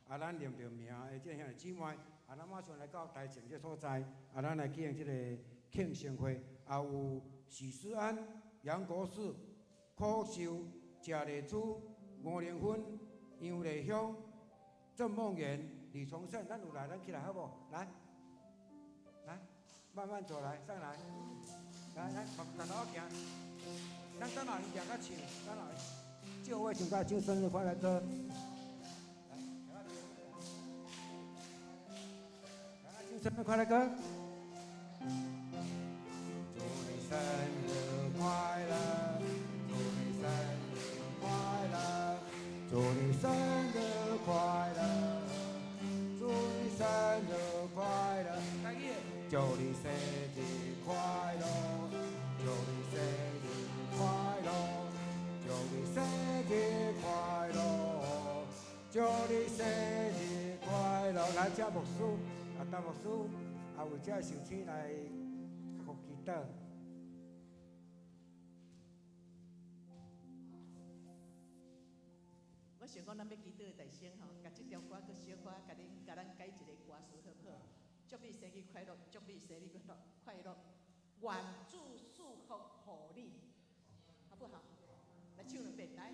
咱念着名的即个兄弟姊妹，咱马上来到台前这所在，咱来举行即个庆生会，有许思安、杨国士、柯秀、贾丽珠、吴玲芬、杨丽香、郑梦妍、李崇胜，咱有来，咱起来好不？来，慢慢走来，上来，来，慢慢行，咱等下行较唱，等下就位请大家唱生日快乐歌。生日快乐歌！祝你生日快乐，祝你生日快乐，祝你生日快乐，祝你生日快乐！祝你生日快乐，祝你生日快乐，祝你生日快乐，祝你生日快乐！来，这牧师。大牧师为这受请来服祈祷。我想讲，咱要祈祷的大声甲这条歌搁小可甲咱改一个歌词好不好？祝你生日快乐，祝你生日快乐，愿主祝福予你，好不好？来唱两遍来。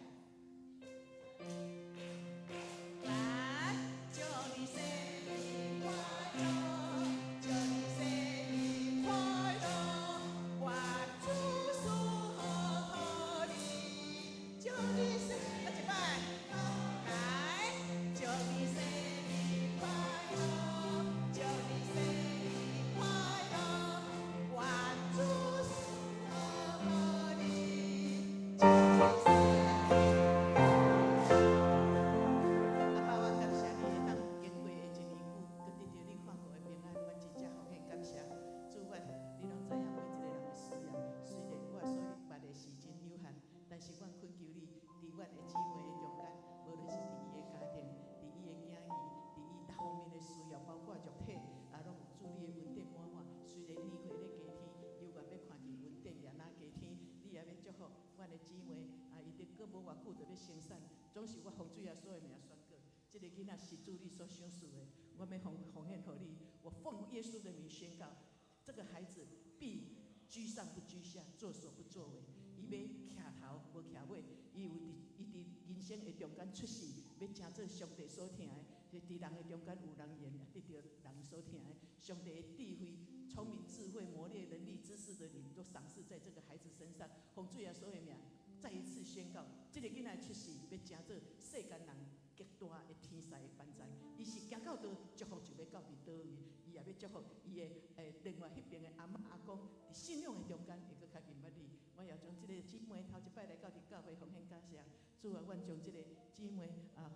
的姊妹啊，伊伫过无偌久就要生产，总是我洪水啊所有名宣告，这个囡仔是主你所赏赐的，我要奉献给你，我奉耶稣的名宣告，这个孩子必居上不居下，作所不作为。伊要徛头无徛尾，伊伫人生的中间出世，要成做上帝所疼的。伫人的中间有人缘，得到人所疼的。上帝的智慧、聪明、智慧、磨练能力、知识的灵，都赏赐在这个孩子身上。洪水啊，所有名再一次宣告，这个囡仔出世要成做世间人极大的天才的班长。伊是行到倒，祝福就要到伫倒位。伊也要祝福伊的另外迄边的阿嬷阿公，伫信仰的中间会搁较明捌你。我也将这个姊妹头一摆来到伫教会奉献感谢。主啊，阮将这个姊妹啊。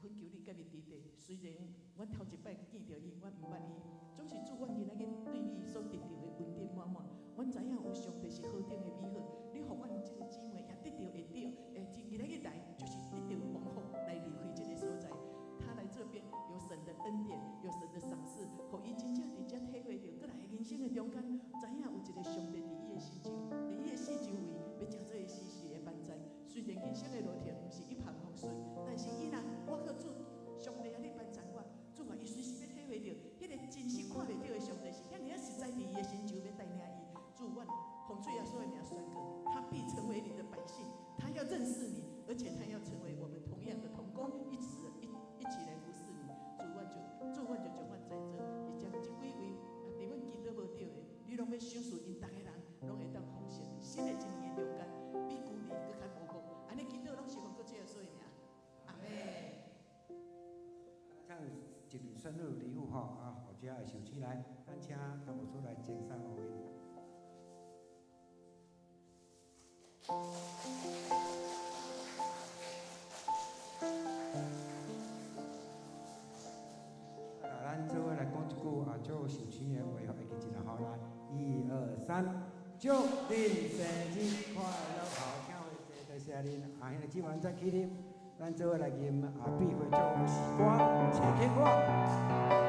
恳求你甲伊伫地，虽然阮头一摆见到伊，阮毋捌伊，总是主阮今仔日对你所得到的恩典满满。阮知影有上帝是何等的美好，你互阮这个姊妹也得到会到，今仔日来就是得到蒙福来离开这个所在。他来这边有神的恩典，有神的赏赐，互伊真正伫遮体会到，过来人生的中间，知影有一个上帝伫伊的四周，伫伊的四周围要成做伊时时的帮衬。虽然人生的路程毋是一帆风顺，但是伊若我靠主，上帝啊，你帮衬我，主啊，伊随时要体会到，迄个真实看袂到的上帝是遐尔实在伫伊的心周要带领伊。主，阮洪水啊，所有名宣告，他必成为你的百姓，他要认识你，而且他要成为我们同样的同工，一起来服侍你。主，阮就将阮在这，会将这几位伫阮见到无到的，你拢要赏赐因逐个人，拢会当奉献新的一年的中间，比旧年搁较无辜。安尼见到拢是奉过这个所有名。阿门。唱一段生日礼物吼啊，后遮的手机来，咱请他们出来敬上福音。咱做伙来讲一句啊，祝寿星的话，会记一下好来，1、2、3，祝你生日快乐！好，请会多谢恁啊，迄个今晚再起立，咱做伙来吟啊，闭会祝福时光，请听我。